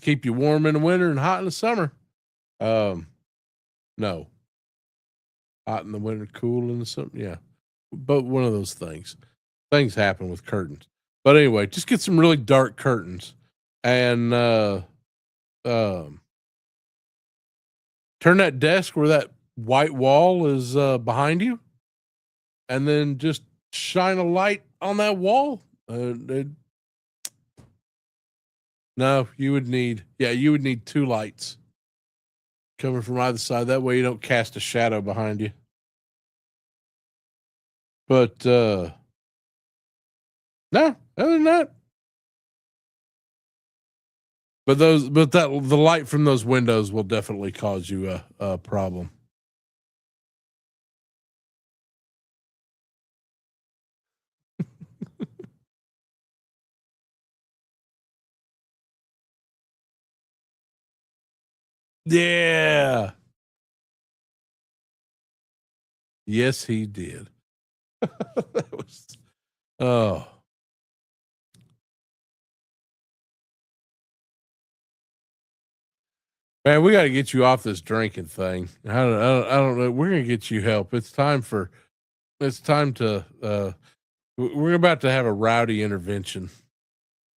Keep you warm in the winter and hot in the summer. No, hot in the winter, cool in the summer. Yeah, but one of those things. Things happen with curtains. But anyway, just get some really dark curtains and um, turn that desk where that white wall is behind you, and then just shine a light on that wall. No, you would need two lights coming from either side. That way you don't cast a shadow behind you. But no, other than that. But the light from those windows will definitely cause you a problem. Yeah. Yes, he did. That was, oh man, we got to get you off this drinking thing. I don't know. We're gonna get you help. It's time to. We're about to have a rowdy intervention.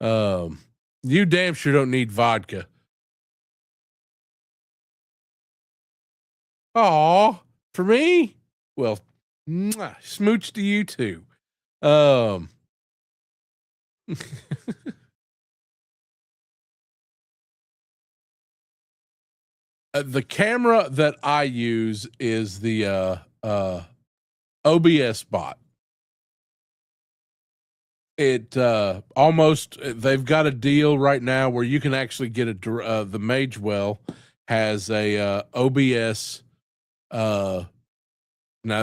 Um, you damn sure don't need vodka. Aw, for me? Well, smooch to you too. Um, the camera that I use is the OBS bot. It almost they've got a deal right now where you can actually get the Magewell has a OBS. Now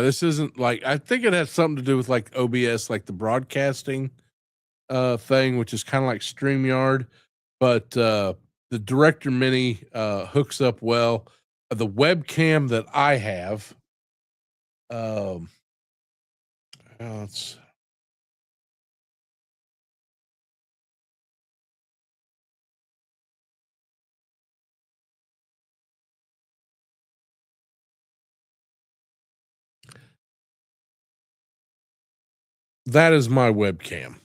this isn't like, I think it has something to do with like OBS, like the broadcasting thing, which is kind of like StreamYard, but the Director Mini hooks up well. The webcam that I have, it's that is my webcam.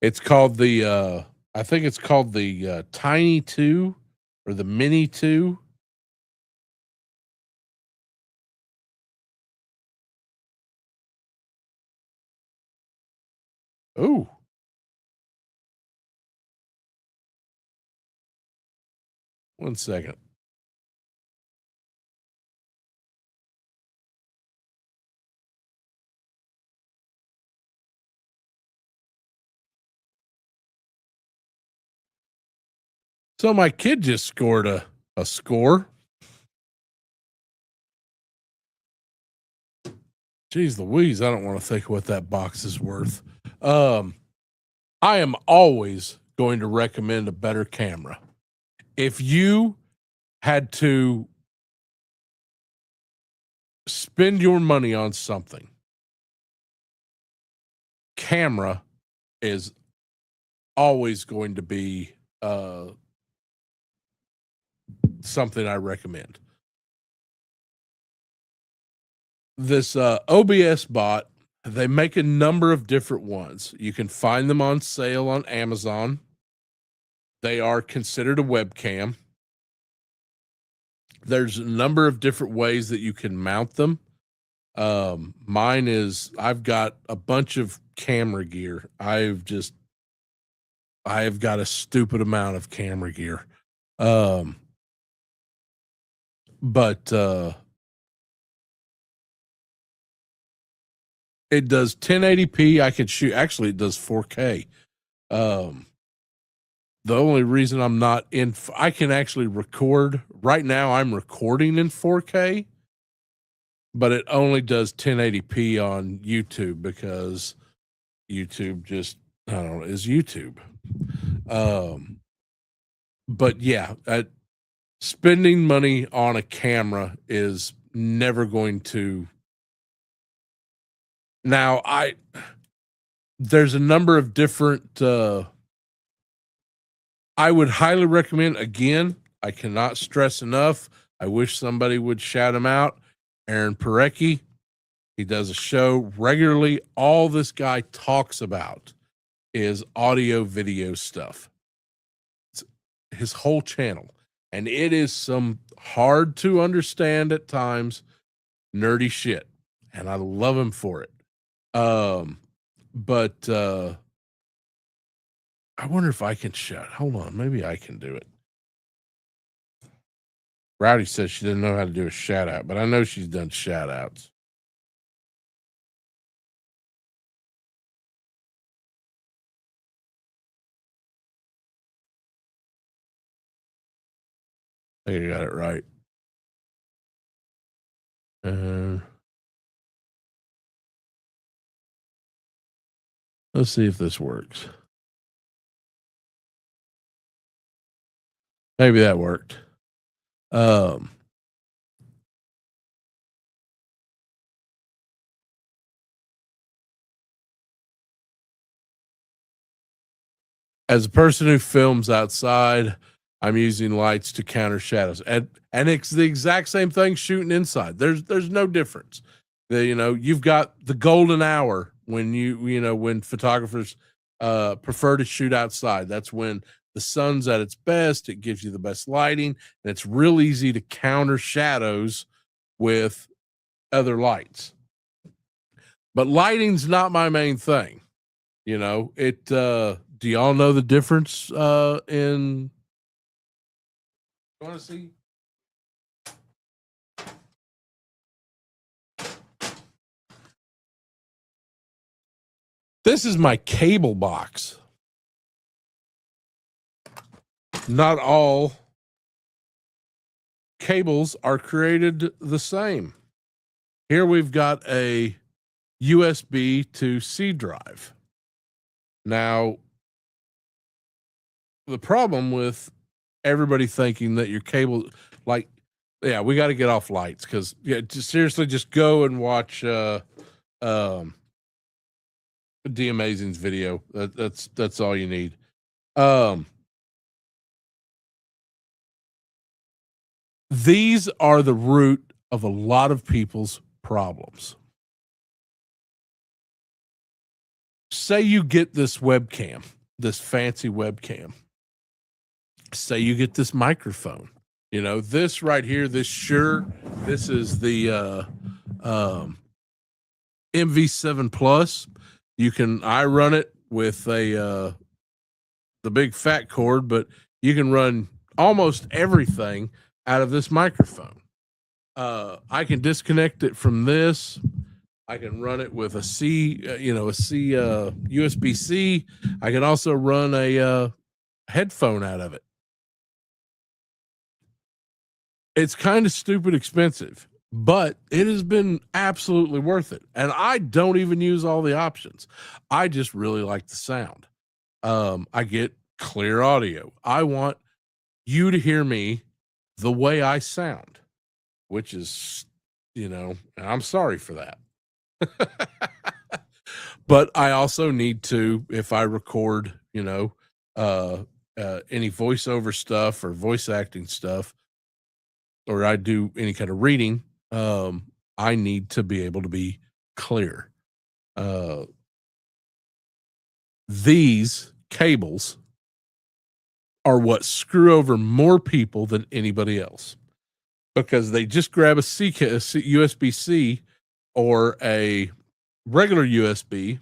It's called the I think it's called the Tiny 2 or the Mini 2. Oh, one second. So my kid just scored a score. Jeez Louise, I don't want to think what that box is worth. I am always going to recommend a better camera. If you had to spend your money on something, camera is always going to be something I recommend. This OBS bot, they make a number of different ones. You can find them on sale on Amazon. They are considered a webcam. There's a number of different ways that you can mount them. Mine is, I've got a bunch of camera gear. I've got a stupid amount of camera gear. But it does 1080p. I can shoot, actually it does 4K. The only reason I'm not in, I can actually record right now. I'm recording in 4K, but it only does 1080p on YouTube because YouTube just, I don't know, is YouTube. But yeah, spending money on a camera is never going to. Now there's a number of different, I would highly recommend, again, I cannot stress enough. I wish somebody would shout him out. Aaron Parecki. He does a show regularly. All this guy talks about is audio video stuff. It's his whole channel. And it is some hard to understand at times, nerdy shit. And I love him for it. But I wonder if I can shout. Hold on, maybe I can do it. Rowdy says she didn't know how to do a shout out, but I know she's done shout outs. I think I got it right. Let's see if this works. Maybe that worked. As a person who films outside, I'm using lights to counter shadows, and it's the exact same thing shooting inside. There's no difference. You've got the golden hour when when photographers prefer to shoot outside. That's when the sun's at its best. It gives you the best lighting, and it's real easy to counter shadows with other lights. But lighting's not my main thing. Do y'all know the difference in? You want to see? This is my cable box. Not all cables are created the same. Here we've got a USB to C drive. Now, the problem with everybody thinking that your cable, we got to get off lights because seriously, just go and watch D Amazing's video. That's all you need. These are the root of a lot of people's problems. Say you get this webcam, this fancy webcam. Say you get this microphone. This right here, this is the MV7 Plus. I run it with the big fat cord, but you can run almost everything out of this microphone. I can disconnect it from this. I can run it with a USB-C. I can also run a headphone out of it. It's kind of stupid expensive, but it has been absolutely worth it. And I don't even use all the options. I just really like the sound. I get clear audio. I want you to hear me the way I sound, which is, I'm sorry for that. But I also need to, if I record, any voiceover stuff or voice acting stuff, or I do any kind of reading, I need to be able to be clear. These cables are what screw over more people than anybody else, because they just grab a USB-C or a regular USB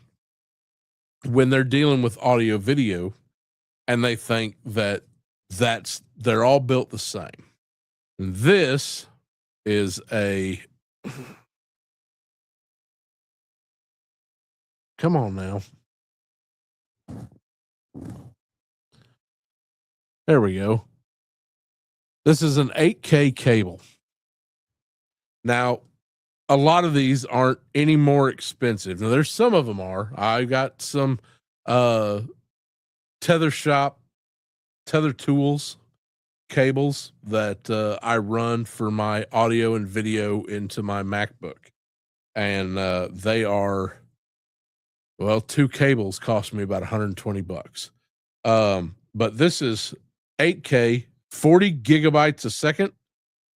when they're dealing with audio video, and they think that they're all built the same. This is a come on now. There we go. This is an 8K cable. Now, a lot of these aren't any more expensive. Now, there's some of them are. I got some Tether Tools cables that I run for my audio and video into my MacBook, and they are Well, 2 cables cost me about $120. But this is 8K, 40 gigabytes a second,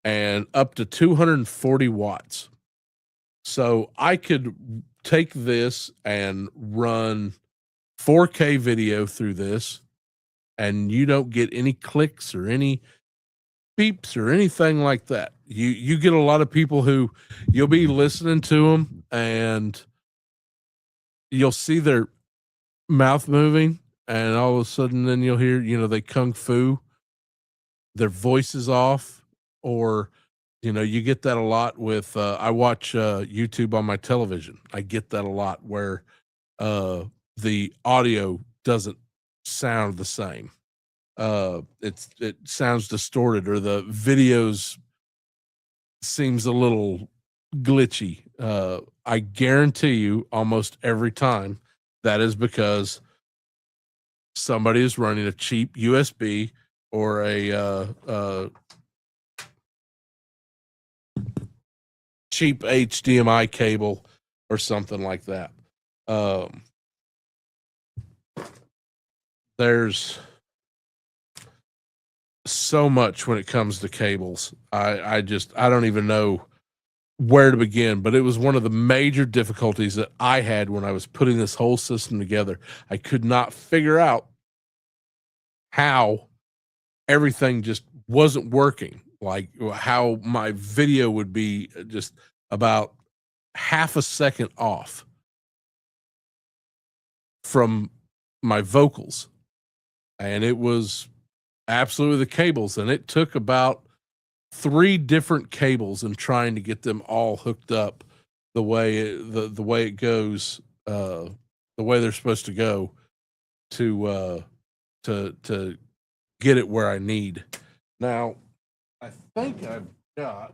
and up to 240 watts. So I could take this and run 4K video through this, and you don't get any clicks or any beeps or anything like that. You get a lot of people who you'll be listening to them and you'll see their mouth moving, and all of a sudden then you'll hear, they kung fu, their voice is off, or you get that a lot with I watch YouTube on my television. I get that a lot where the audio doesn't sound the same. It sounds distorted, or the videos seems a little glitchy. I guarantee you almost every time that is because somebody is running a cheap USB or a cheap HDMI cable or something like that. There's so much when it comes to cables. I don't even know where to begin, but it was one of the major difficulties that I had when I was putting this whole system together. I could not figure out how everything just wasn't working, like how my video would be just about half a second off from my vocals. And it was absolutely the cables. And it took about 3 different cables and trying to get them all hooked up the way it goes, the way they're supposed to go to get it where I need. Now, I think I've got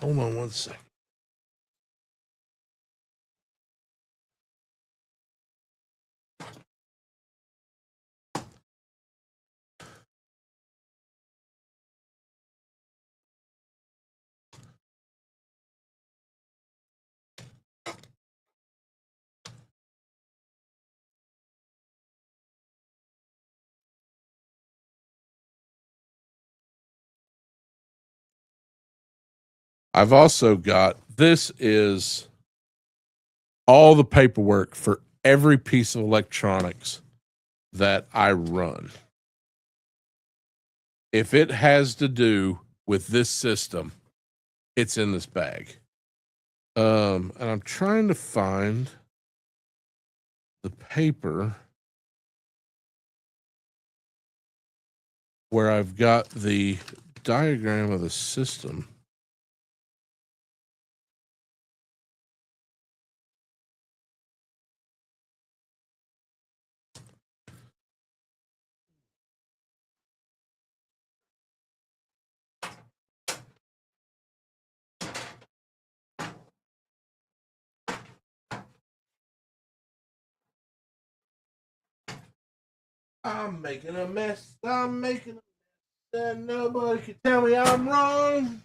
hold on one second. I've also got, this is all the paperwork for every piece of electronics that I run. If it has to do with this system, it's in this bag. And I'm trying to find the paper where I've got the diagram of the system. I'm making a mess. I'm making a mess. And nobody can tell me I'm wrong.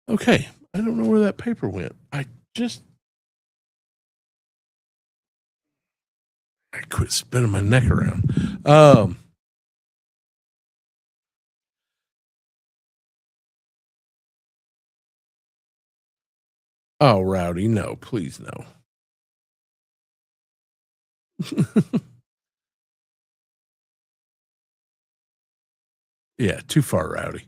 Okay. I don't know where that paper went. I quit spinning my neck around. Oh, Rowdy, no, please no. Yeah, too far, Rowdy.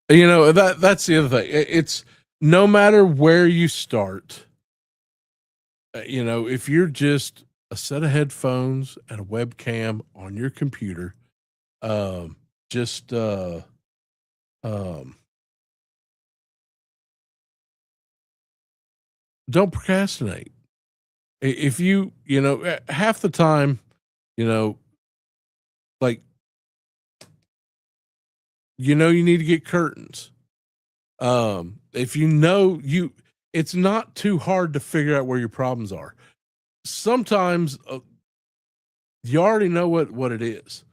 That's the other thing. It's no matter where you start, if you're just a set of headphones and a webcam on your computer, just don't procrastinate. If half the time, like, you need to get curtains. If you know it's not too hard to figure out where your problems are. Sometimes you already know what it is.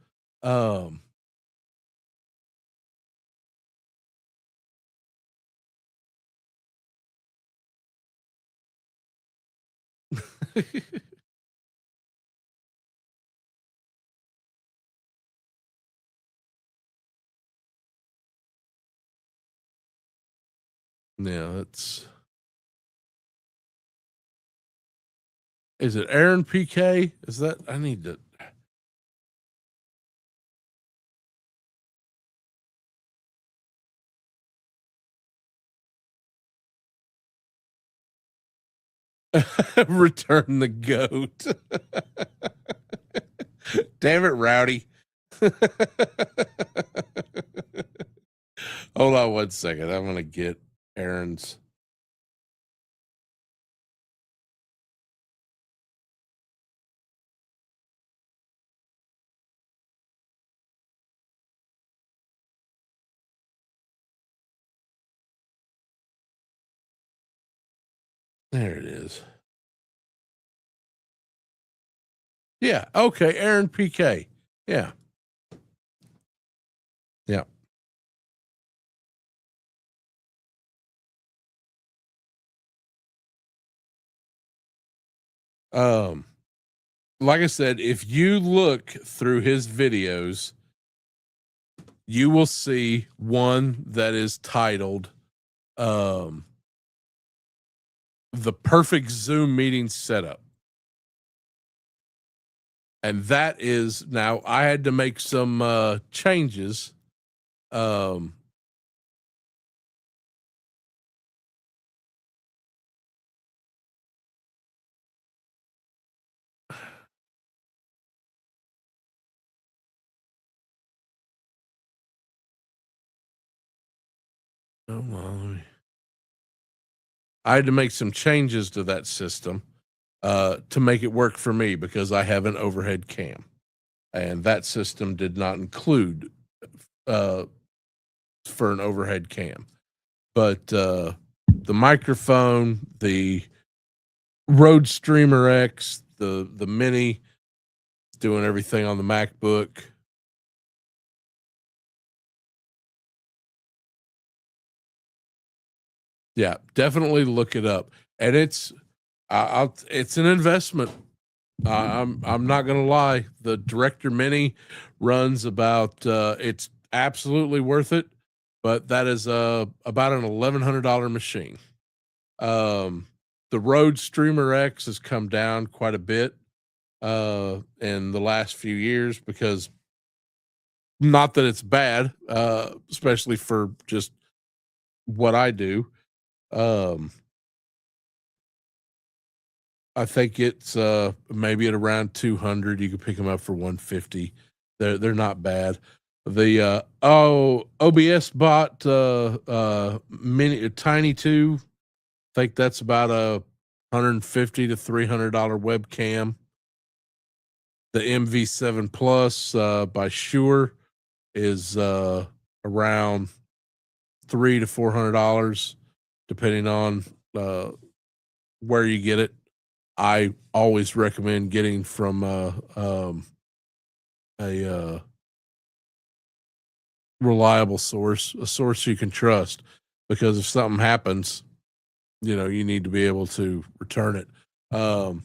Yeah, is it Aaron PK? Is that I need to return the goat. Damn it, Rowdy. Hold on one second. I'm gonna get Aaron's. There it is. Yeah. Okay. Aaron PK. Yeah. Yeah. Um, like I said, if you look through his videos, you will see one that is titled "The Perfect Zoom Meeting Setup." And that is now I had to make some changes. Um, oh, well, I had to make some changes to that system to make it work for me because I have an overhead cam, and that system did not include uh, for an overhead cam. But the microphone, the Rode Streamer X, the Mini, doing everything on the MacBook. Yeah, definitely look it up, and it's an investment. I'm not gonna lie. The Director Mini runs about. It's absolutely worth it, but that is about an $1,100 machine. Um, the Rode Streamer X has come down quite a bit in the last few years because not that it's bad, especially for just what I do. Um, I think it's maybe at around 200. You could pick them up for 150. They're not bad. The OBS bought mini tiny 2. I think that's about a $150 to $300 webcam. The MV7 Plus by Shure is around $300 to $400, depending on where you get it. I always recommend getting from a reliable source, a source you can trust, because if something happens, you need to be able to return it. Um,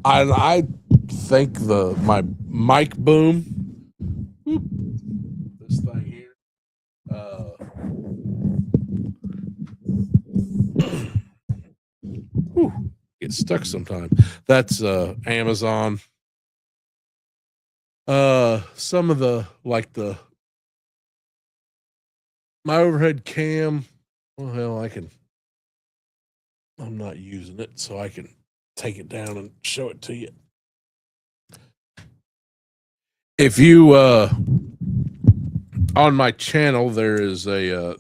I think my mic boom, whoop, this thing here, whew, gets stuck sometimes. That's Amazon. Some of the like the my overhead cam. Well, hell, I'm not using it, so I can take it down and show it to you. If you on my channel, there is a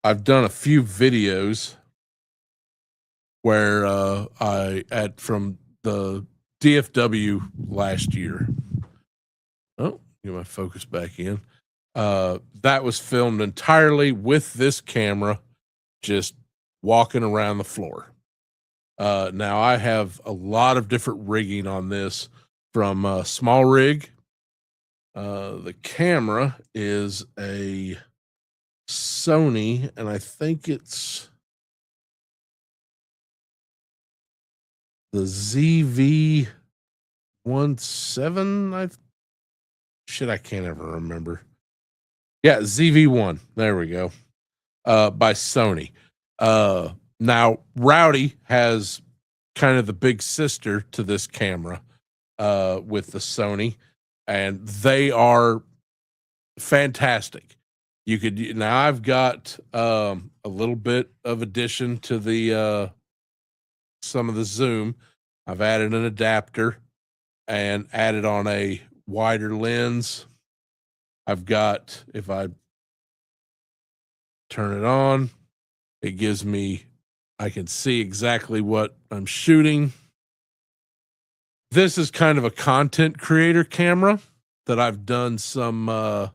I've done a few videos where I at from the DFW last year. Oh, get my focus back in. That was filmed entirely with this camera, just walking around the floor. Now I have a lot of different rigging on this, from small rig. The camera is a Sony, and I think it's the ZV-17. I can't ever remember. Yeah, ZV-1. There we go. By Sony. Now Rowdy has kind of the big sister to this camera, with the Sony, and they are fantastic. Now I've got a little bit of addition to the some of the zoom. I've added an adapter and added on a wider lens. I've got, if I turn it on, it gives me, I can see exactly what I'm shooting. This is kind of a content creator camera that I've done some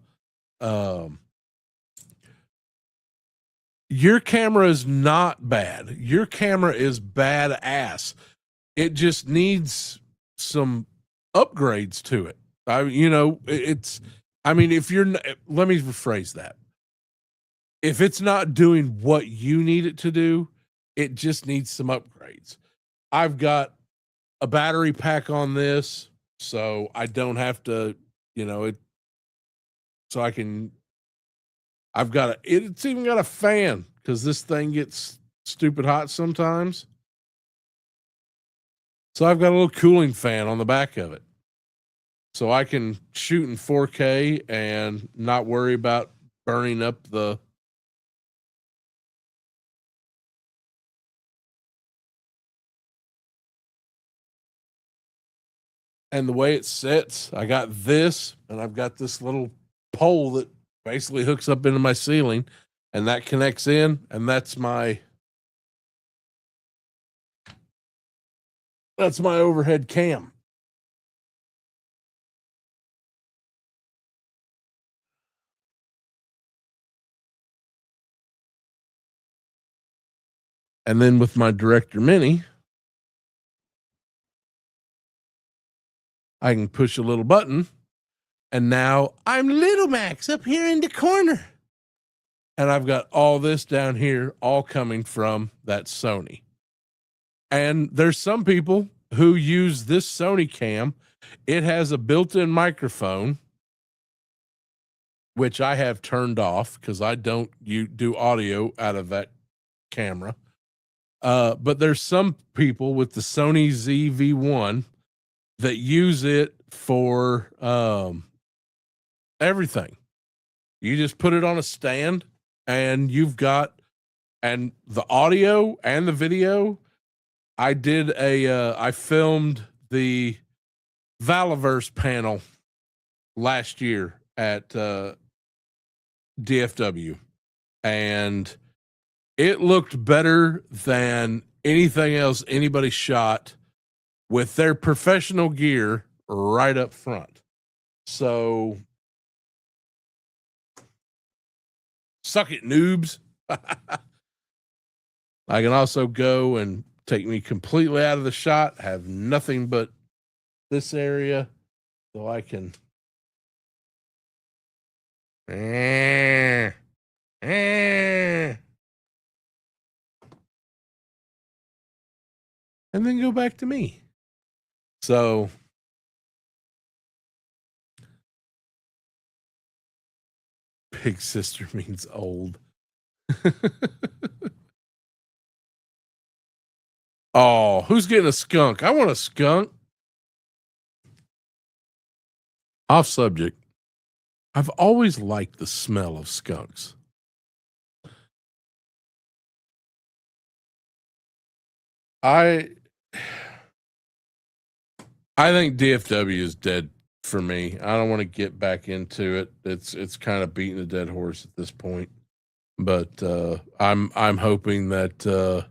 your camera is not bad. Your camera is badass. It just needs some upgrades to it. If you're, let me rephrase that. If it's not doing what you need it to do, it just needs some upgrades. I've got a battery pack on this, so I don't have to, so I can, it's even got a fan, because this thing gets stupid hot sometimes. So I've got a little cooling fan on the back of it, so I can shoot in 4K and not worry about burning up the. And the way it sits, I got this, and I've got this little pole that basically hooks up into my ceiling, and that connects in, and that's my overhead cam. And then with my Director Mini, I can push a little button, and now I'm Little Max up here in the corner. And I've got all this down here, all coming from that Sony. And there's some people who use this Sony cam. It has a built-in microphone, which I have turned off because I don't do audio out of that camera. But there's some people with the Sony ZV-1 that use it for everything. You just put it on a stand, and you've got, and the audio and the video. I filmed the Valiverse panel last year at DFW, and it looked better than anything else anybody shot with their professional gear right up front. So suck it, noobs. I can also go and take me completely out of the shot, have nothing but this area, so I can and then go back to me. So big sister means old. Oh, who's getting a skunk? I want a skunk. Off subject. I've always liked the smell of skunks. I think DFW is dead for me. I don't want to get back into it. It's kind of beating a dead horse at this point. But I'm hoping that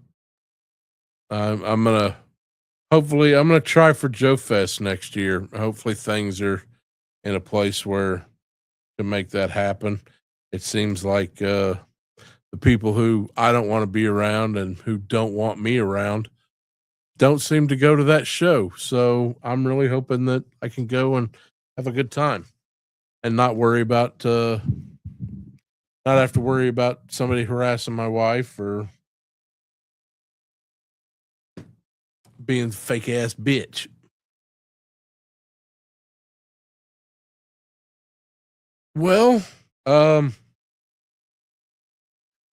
I'm gonna try for Joe Fest next year. Hopefully things are in a place where to make that happen. It seems like the people who I don't want to be around and who don't want me around don't seem to go to that show. So I'm really hoping that I can go and have a good time and not worry about not have to worry about somebody harassing my wife or being fake ass bitch. Well,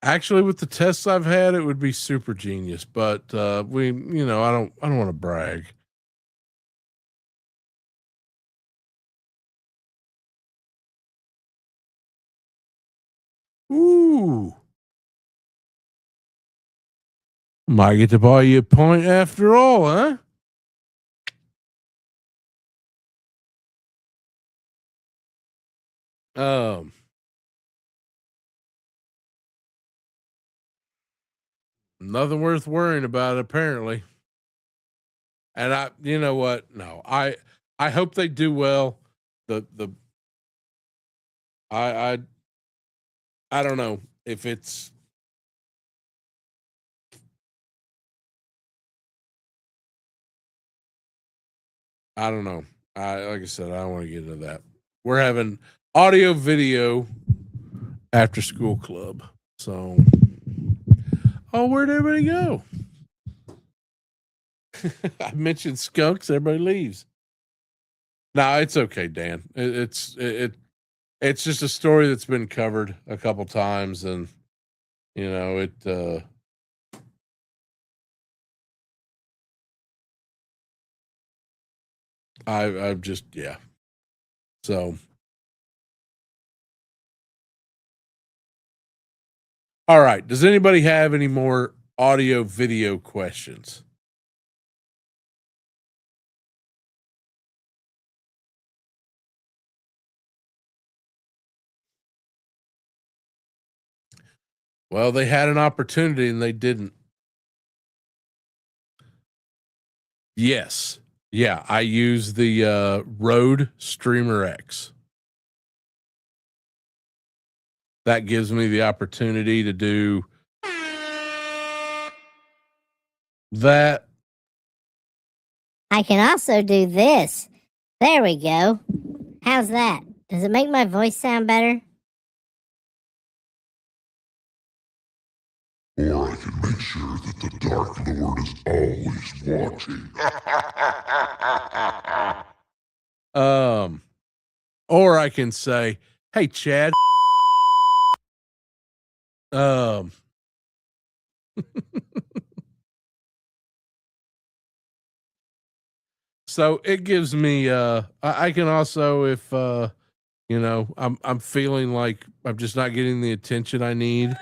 actually with the tests I've had, it would be super genius, but I don't want to brag. Ooh. Might get to buy you a point after all, huh? Um, Nothing worth worrying about, apparently. And you know what? No, I hope they do well. The I I I don't know if it's I don't know. Like I said, I don't want to get into that. We're having audio video after school club. So, oh, where'd everybody go? I mentioned skunks. Everybody leaves. No, it's okay, Dan. It's just a story that's been covered a couple times, and you know it. I've just yeah. So, all right. Does anybody have any more audio video questions? Well, they had an opportunity and they didn't. Yes. Yeah, I use the Rode Streamer X. That gives me the opportunity to do that. I can also do this. There we go. How's that? Does it make my voice sound better? Or I can make sure that the Dark Lord is always watching. Or I can say, "Hey, Chad." Um, so it gives me. I can also, if I'm feeling like I'm just not getting the attention I need.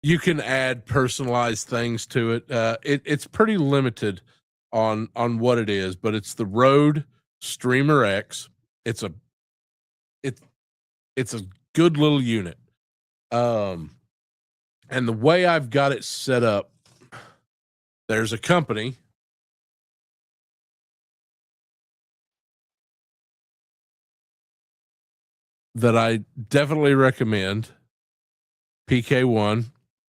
You can add personalized things to it. It's pretty limited on what it is, but it's the Rode Streamer X. It's a it it's a good little unit. Um, and the way I've got it set up, there's a company that I definitely recommend, PK1.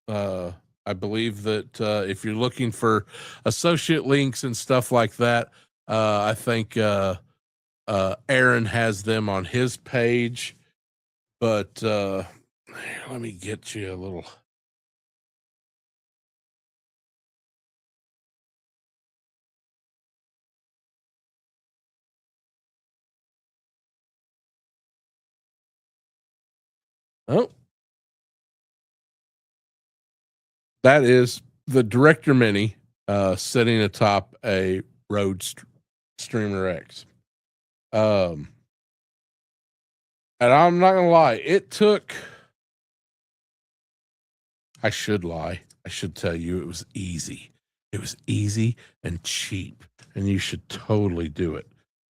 I believe that if you're looking for associate links and stuff like that, I think Aaron has them on his page. But let me get you a little. Oh, that is the Director Mini sitting atop a Rode Streamer X. And I'm not gonna lie, it took. I should lie. I should tell you it was easy. It was easy and cheap, and you should totally do it.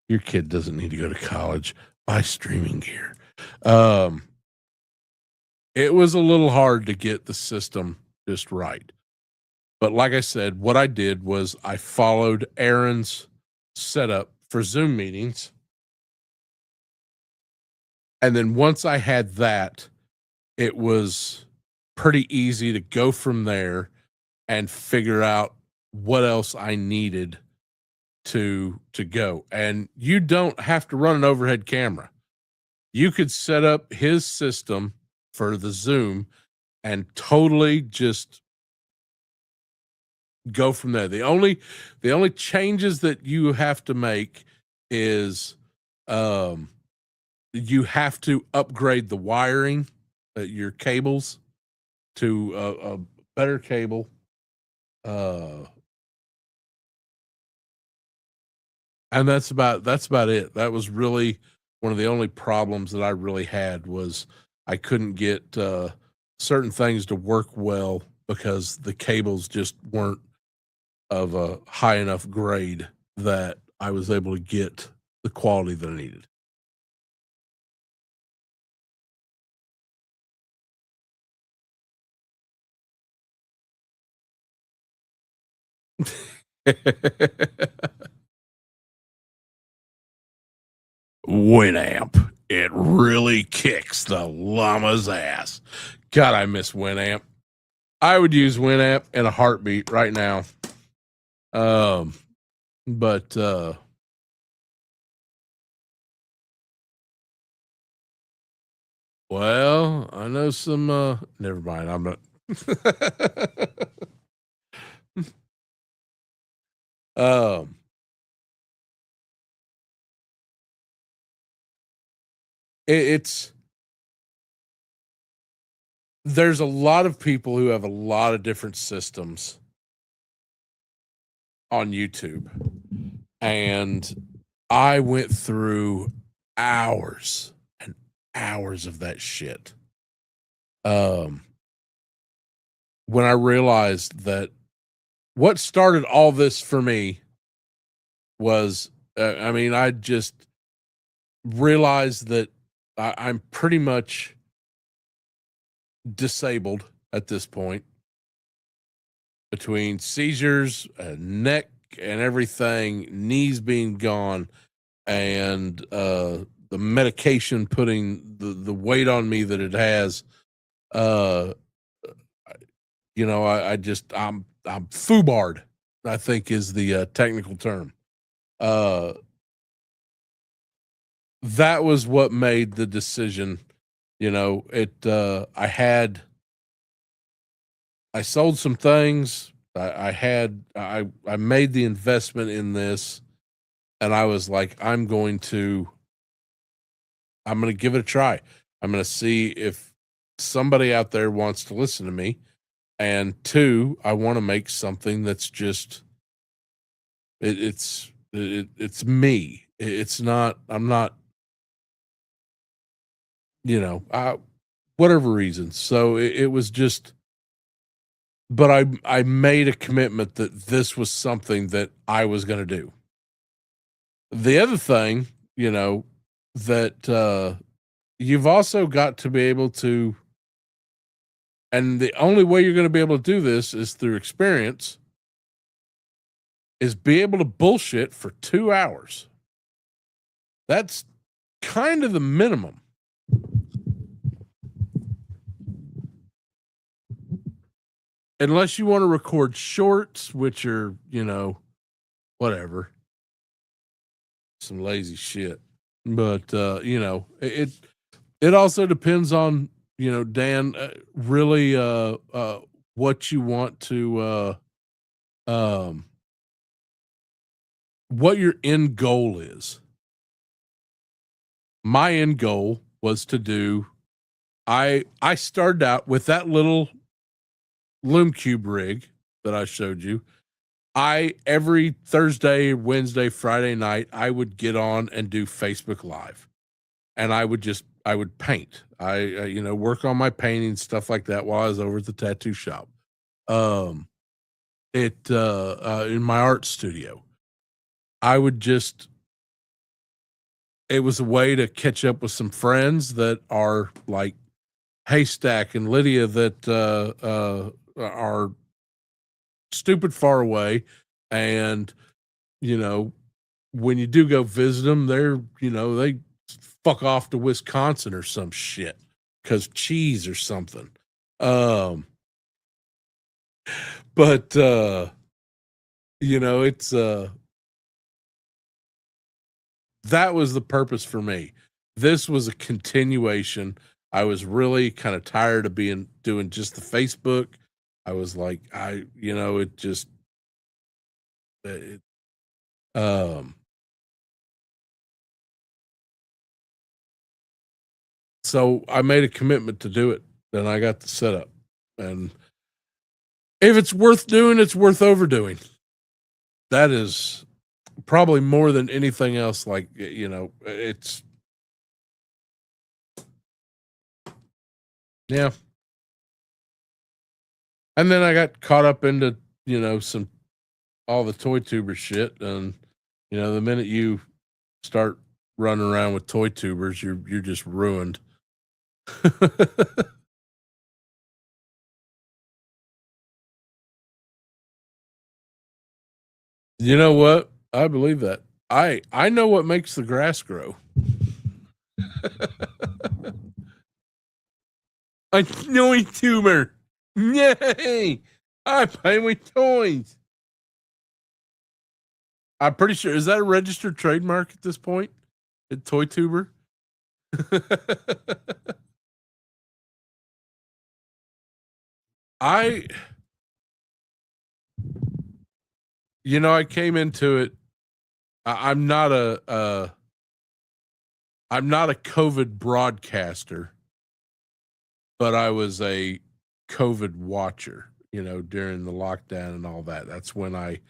Your kid doesn't need to go to college. Buy streaming gear. It was a little hard to get the system just right. But like I said, what I did was I followed Aaron's setup for Zoom meetings. And then once I had that, it was pretty easy to go from there and figure out what else I needed to go. And you don't have to run an overhead camera. You could set up his system for the Zoom and totally just go from there. The only changes that you have to make is you have to upgrade the wiring, your cables to a better cable. And that's about it. That was really one of the only problems that I really had was I couldn't get certain things to work well because the cables just weren't of a high enough grade that I was able to get the quality that I needed. Winamp. It really kicks the llama's ass. God, I miss Winamp. I would use Winamp in a heartbeat right now. But well, I know some never mind. I'm not it's there's a lot of people who have a lot of different systems on YouTube. And I went through hours and hours of that shit. When I realized that what started all this for me was, I just realized that I'm pretty much disabled at this point between seizures, neck and everything, knees being gone, and the medication putting the weight on me that it has. I'm foobarred, I think is the technical term. That was what made the decision. I sold some things. I made the investment in this, and I was like, I'm going to give it a try. I'm going to see if somebody out there wants to listen to me. And two, I want to make something that's just, it's me. It's not, I'm not, whatever reason. So it was just, but I made a commitment that this was something that I was going to do. The other thing, that you've also got to be able to, and the only way you're going to be able to do this is through experience, is be able to bullshit for 2 hours. That's kind of the minimum. Unless you want to record shorts, which are, whatever. Some lazy shit. But, it also depends on, Dan, really what you want to, what your end goal is. My end goal was to do, I started out with that little Loom Cube rig that I showed you. Every Thursday, Wednesday, Friday night, I would get on and do Facebook Live. And I would paint. I work on my painting, stuff like that while I was over at the tattoo shop. In my art studio. It was a way to catch up with some friends that are like Haystack and Lydia that are stupid far away, and when you do go visit them, they're, they fuck off to Wisconsin or some shit because cheese or something. But it's that was the purpose for me. This was a continuation. I was really kind of tired of doing just the Facebook. I was like, it just so I made a commitment to do it. Then I got the setup. And if it's worth doing, it's worth overdoing. That is probably more than anything else. Like, it's, yeah. And then I got caught up into, all the toy tuber shit. And, the minute you start running around with toy tubers, you're just ruined. You know what? I believe that. I know what makes the grass grow. A toy tuber. Yay! I play with toys. I'm pretty sure, is that a registered trademark at this point? A toy tuber? I came into it. I'm not a COVID broadcaster, but I was a COVID watcher, during the lockdown and all that. That's when I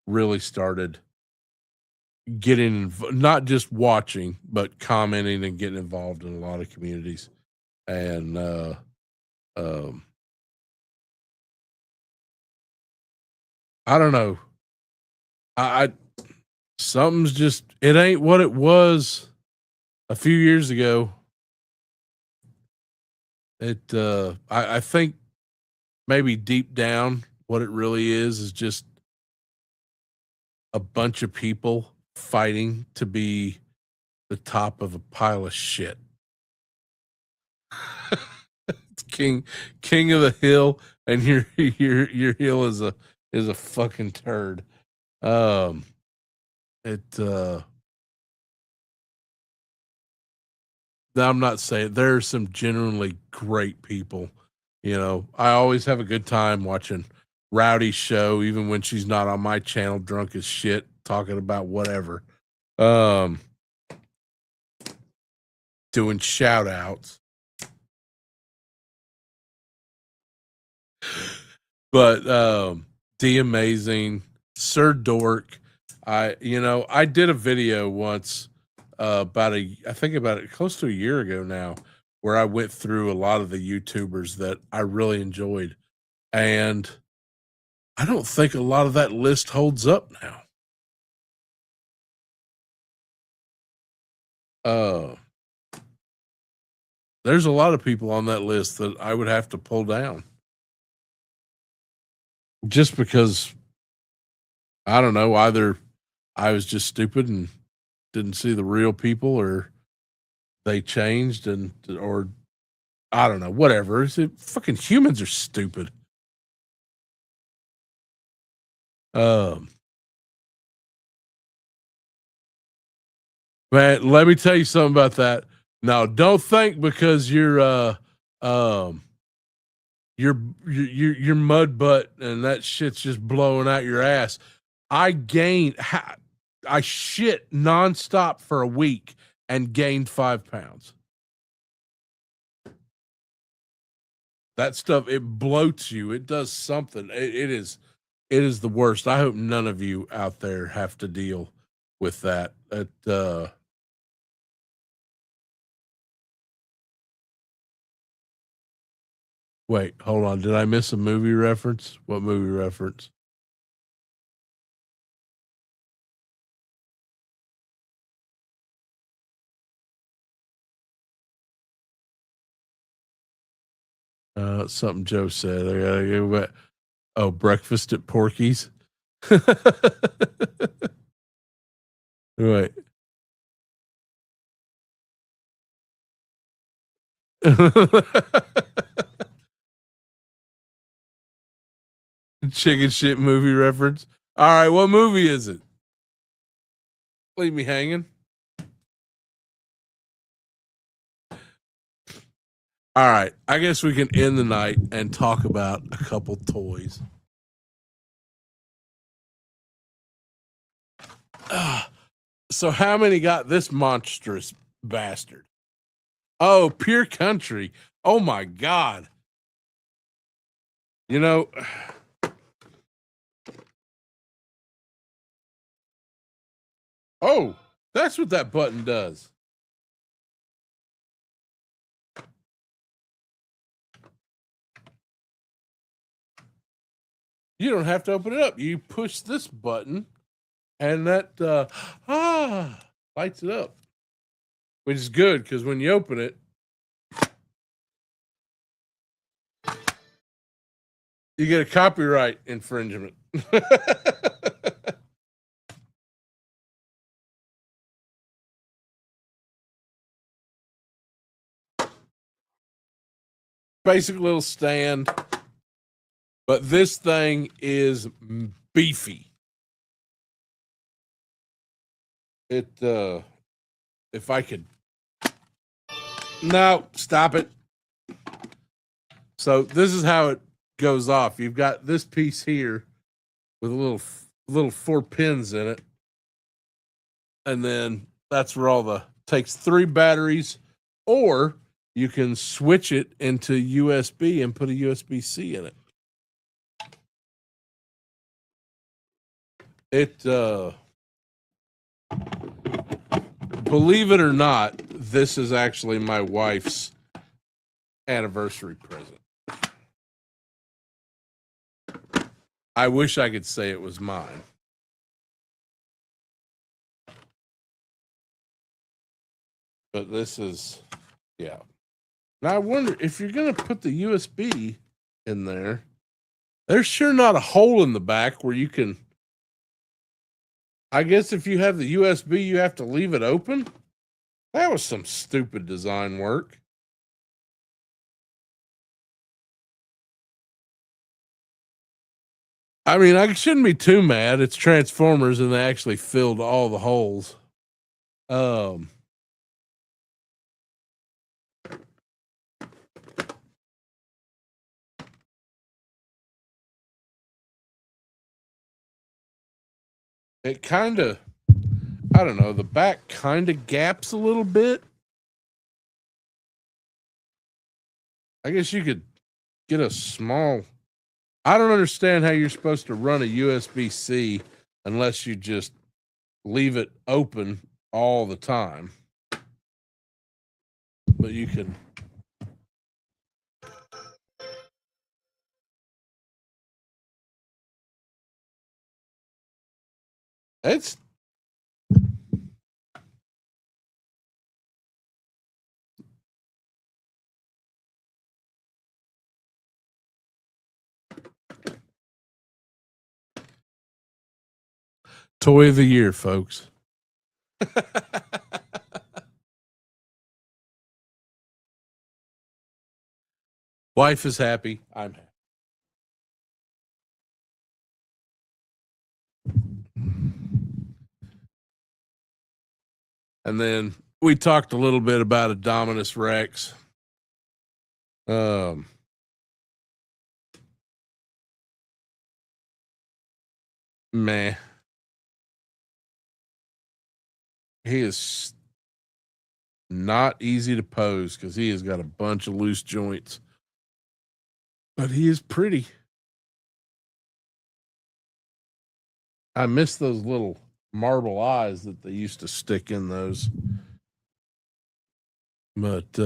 really started getting not just watching, but commenting and getting involved in a lot of communities. And I don't know. I something's just, it ain't what it was a few years ago. I think maybe deep down what it really is just a bunch of people fighting to be the top of a pile of shit. It's king of the hill, and your hill is a fucking turd. I'm not saying there are some genuinely great people. I always have a good time watching Rowdy's show, even when she's not on my channel, drunk as shit, talking about whatever. Doing shout outs. But the amazing Sir Dork. I did a video once I think about it close to a year ago now, where I went through a lot of the YouTubers that I really enjoyed. And I don't think a lot of that list holds up now. There's a lot of people on that list that I would have to pull down. Just because, I don't know, either I was just stupid and didn't see the real people, or they changed, or I don't know, whatever. Fucking humans are stupid. Man, let me tell you something about that. Now, don't think because you're mud butt and that shit's just blowing out your ass. I shit nonstop for a week and gained 5 pounds. That stuff, it bloats you. It does something. It is the worst. I hope none of you out there have to deal with that. Wait, hold on. Did I miss a movie reference? What movie reference? Something Joe said. I gotta go back. Oh, Breakfast at Porky's. Right. Chicken shit movie reference. All right, what movie is it? Leave me hanging. All right, I guess we can end the night and talk about a couple toys. So, how many got this monstrous bastard? Oh, Pure Country. Oh my God. You know, oh, that's what that button does. You don't have to open it up. You push this button and that lights it up. Which is good because when you open it, you get a copyright infringement. Basic little stand. But this thing is beefy. It if I could no, stop it. So this is how it goes off. You've got this piece here with a little 4 pins in it. And then that's where all the takes 3 batteries, or you can switch it into USB and put a USB-C in it. It believe it or not, this is actually my wife's anniversary present. I wish I could say it was mine. But this is, yeah. Now I wonder if you're going to put the USB in there, there's sure not a hole in the back where you can, I guess if you have the USB, you have to leave it open. That was some stupid design work. I mean, I shouldn't be too mad. It's Transformers and they actually filled all the holes. It kind of, I don't know, the back kind of gaps a little bit. I guess you could get a small, I don't understand how you're supposed to run a USB-C unless you just leave it open all the time. But you can. It's toy of the year, folks. Wife is happy. I'm happy. And then we talked a little bit about Indominus Rex. Meh. He is not easy to pose because he has got a bunch of loose joints. But he is pretty. I miss those little marble eyes that they used to stick in those. But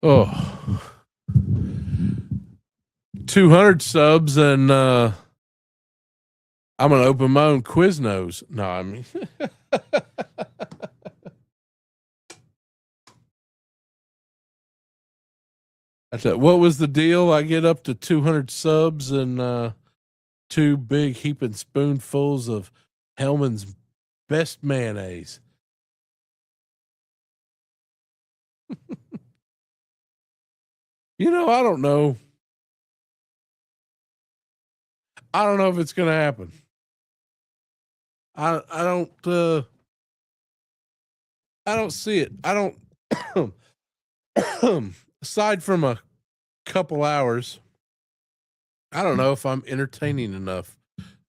oh, 200 subs and I'm gonna open my own Quiznos. No, I mean What was the deal? I get up to 200 subs and two big heaping spoonfuls of Hellman's best mayonnaise. I don't know. I don't know if it's going to happen. I don't see it. I don't aside from a couple hours, I don't know if I'm entertaining enough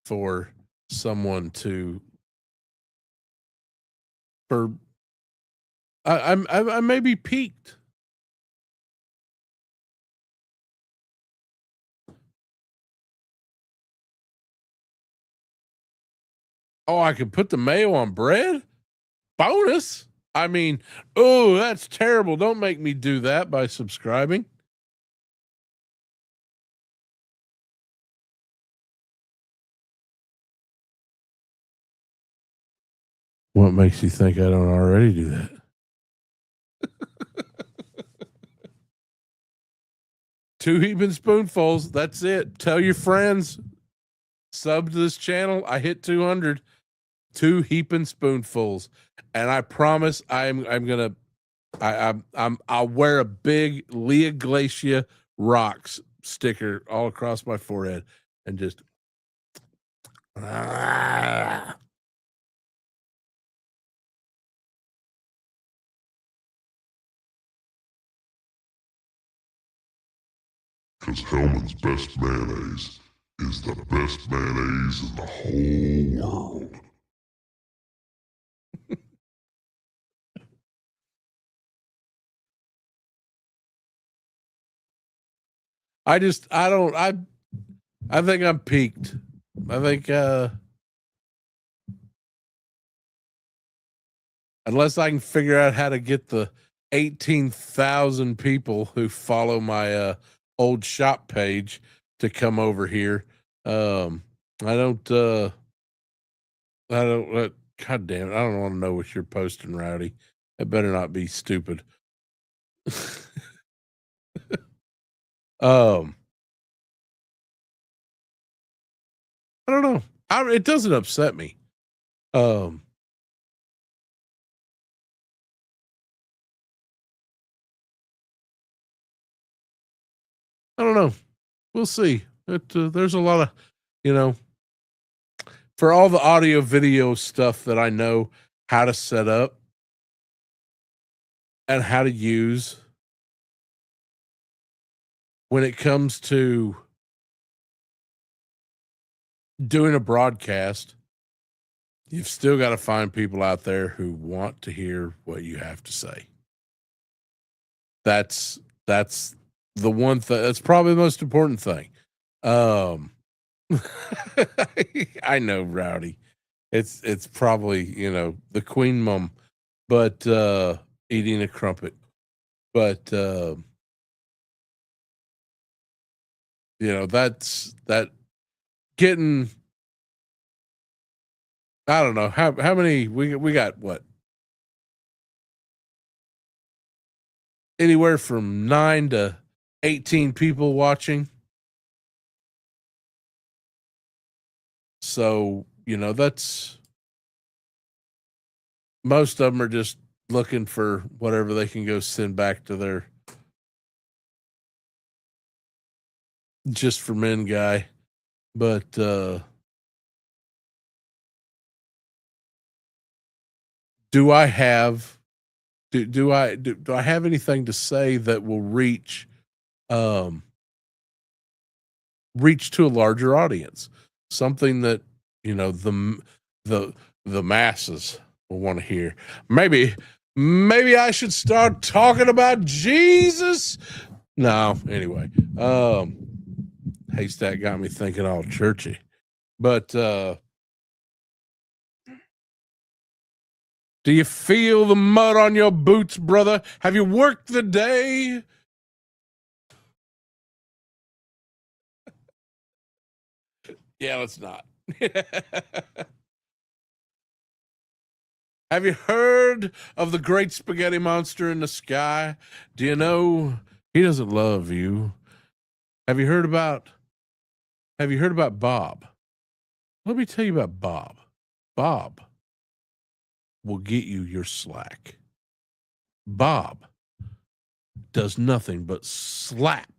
for someone to for I may be peaked. Oh, I could put the mayo on bread? Bonus. I mean, oh, that's terrible. Don't make me do that by subscribing. What makes you think I don't already do that? Two heaping spoonfuls. That's it. Tell your friends. Sub to this channel. I hit 200. Two heaping spoonfuls, and I promise I'll wear a big Leah Glacia rocks sticker all across my forehead and just Because Hellman's best mayonnaise is the best mayonnaise in the whole world. I think I'm peaked. I think unless I can figure out how to get the 18,000 people who follow my old shop page to come over here. I don't God damn it. I don't want to know what you're posting, Rowdy. It better not be stupid. I don't know. It doesn't upset me. I don't know. We'll see. There's a lot of, for all the audio video stuff that I know how to set up and how to use when it comes to doing a broadcast, you've still got to find people out there who want to hear what you have to say. That's the one thing. That's probably the most important thing. I know, Rowdy. It's probably, the queen mum, but eating a crumpet. But that's that getting, I don't know how many we got, what, anywhere from 9 to 18 people watching. So, that's, most of them are just looking for whatever they can go send back to their Just for Men guy. But do I have anything to say that will reach to a larger audience? Something that, the masses will want to hear. Maybe I should start talking about Jesus. No, anyway. Haystack got me thinking all churchy. But do you feel the mud on your boots, brother? Have you worked the day? Yeah, let's not. Have you heard of the great spaghetti monster in the sky? Do you know He doesn't love you. Have you heard about Bob? Let me tell you about Bob. Bob will get you your slack. Bob does nothing but slap.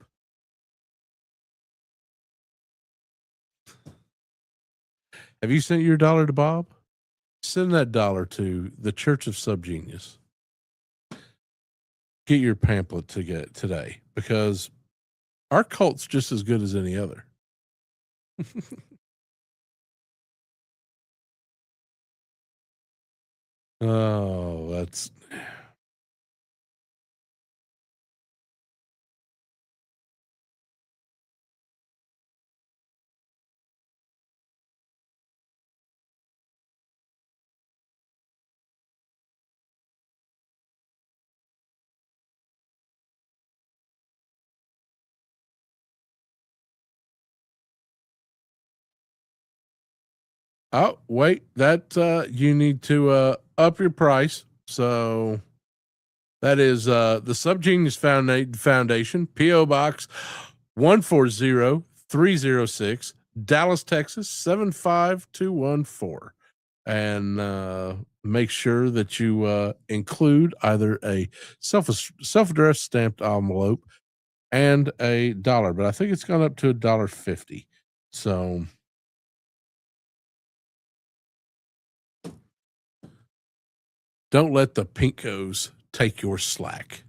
Have you sent your dollar to Bob? Send that dollar to the Church of Subgenius. Get your pamphlet to get today, because our cult's just as good as any other. Oh, that's... Oh, wait, that you need to up your price. So that is the Subgenius Foundation, P.O. Box 140306, Dallas, Texas 75214. And make sure that you include either a self-addressed stamped envelope and a dollar, but I think it's gone up to $1.50. So don't let the pinkos take your slack.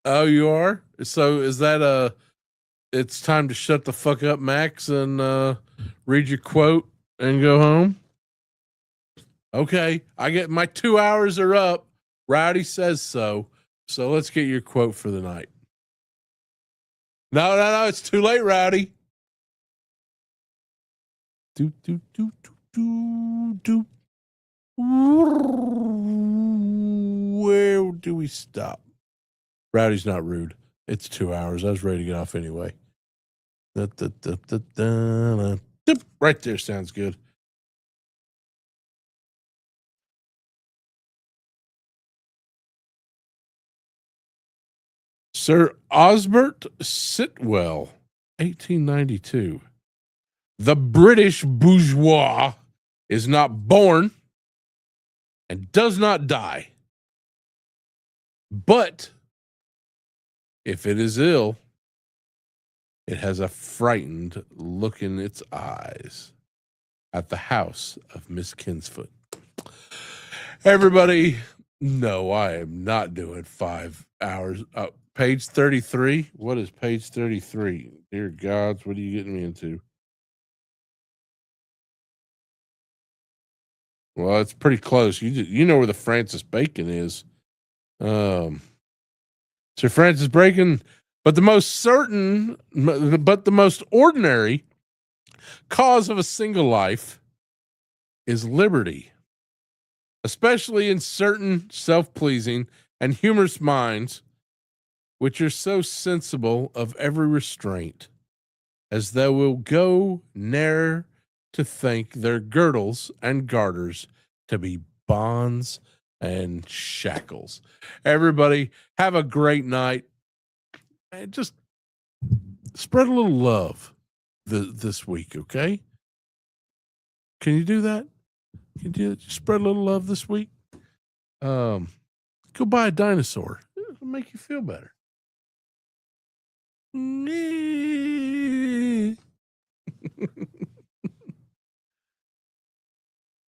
Oh, you are? So is that it's time to shut the fuck up, Max, and read your quote and go home? Okay, I get my 2 hours are up. Rowdy says so. So let's get your quote for the night. No, it's too late, Rowdy. Do. Where do we stop? Rowdy's not rude. It's 2 hours. I was ready to get off anyway. Right there sounds good. Sir Osbert Sitwell, 1892. The British bourgeois is not born and does not die. But if it is ill, it has a frightened look in its eyes at the house of Miss Kinsfoot. Everybody, no, I am not doing 5 hours. Page 33. What is page 33? Dear gods, what are you getting me into? Well, it's pretty close. You know where the Francis Bacon is. Sir Francis Bacon, but the most ordinary cause of a single life is liberty, especially in certain self-pleasing and humorous minds, which are so sensible of every restraint, as they will go ne'er to think their girdles and garters to be bonds and shackles. Everybody, have a great night. And just spread a little love this week, okay? Can you do that? Can you spread a little love this week? Go buy a dinosaur. It'll make you feel better.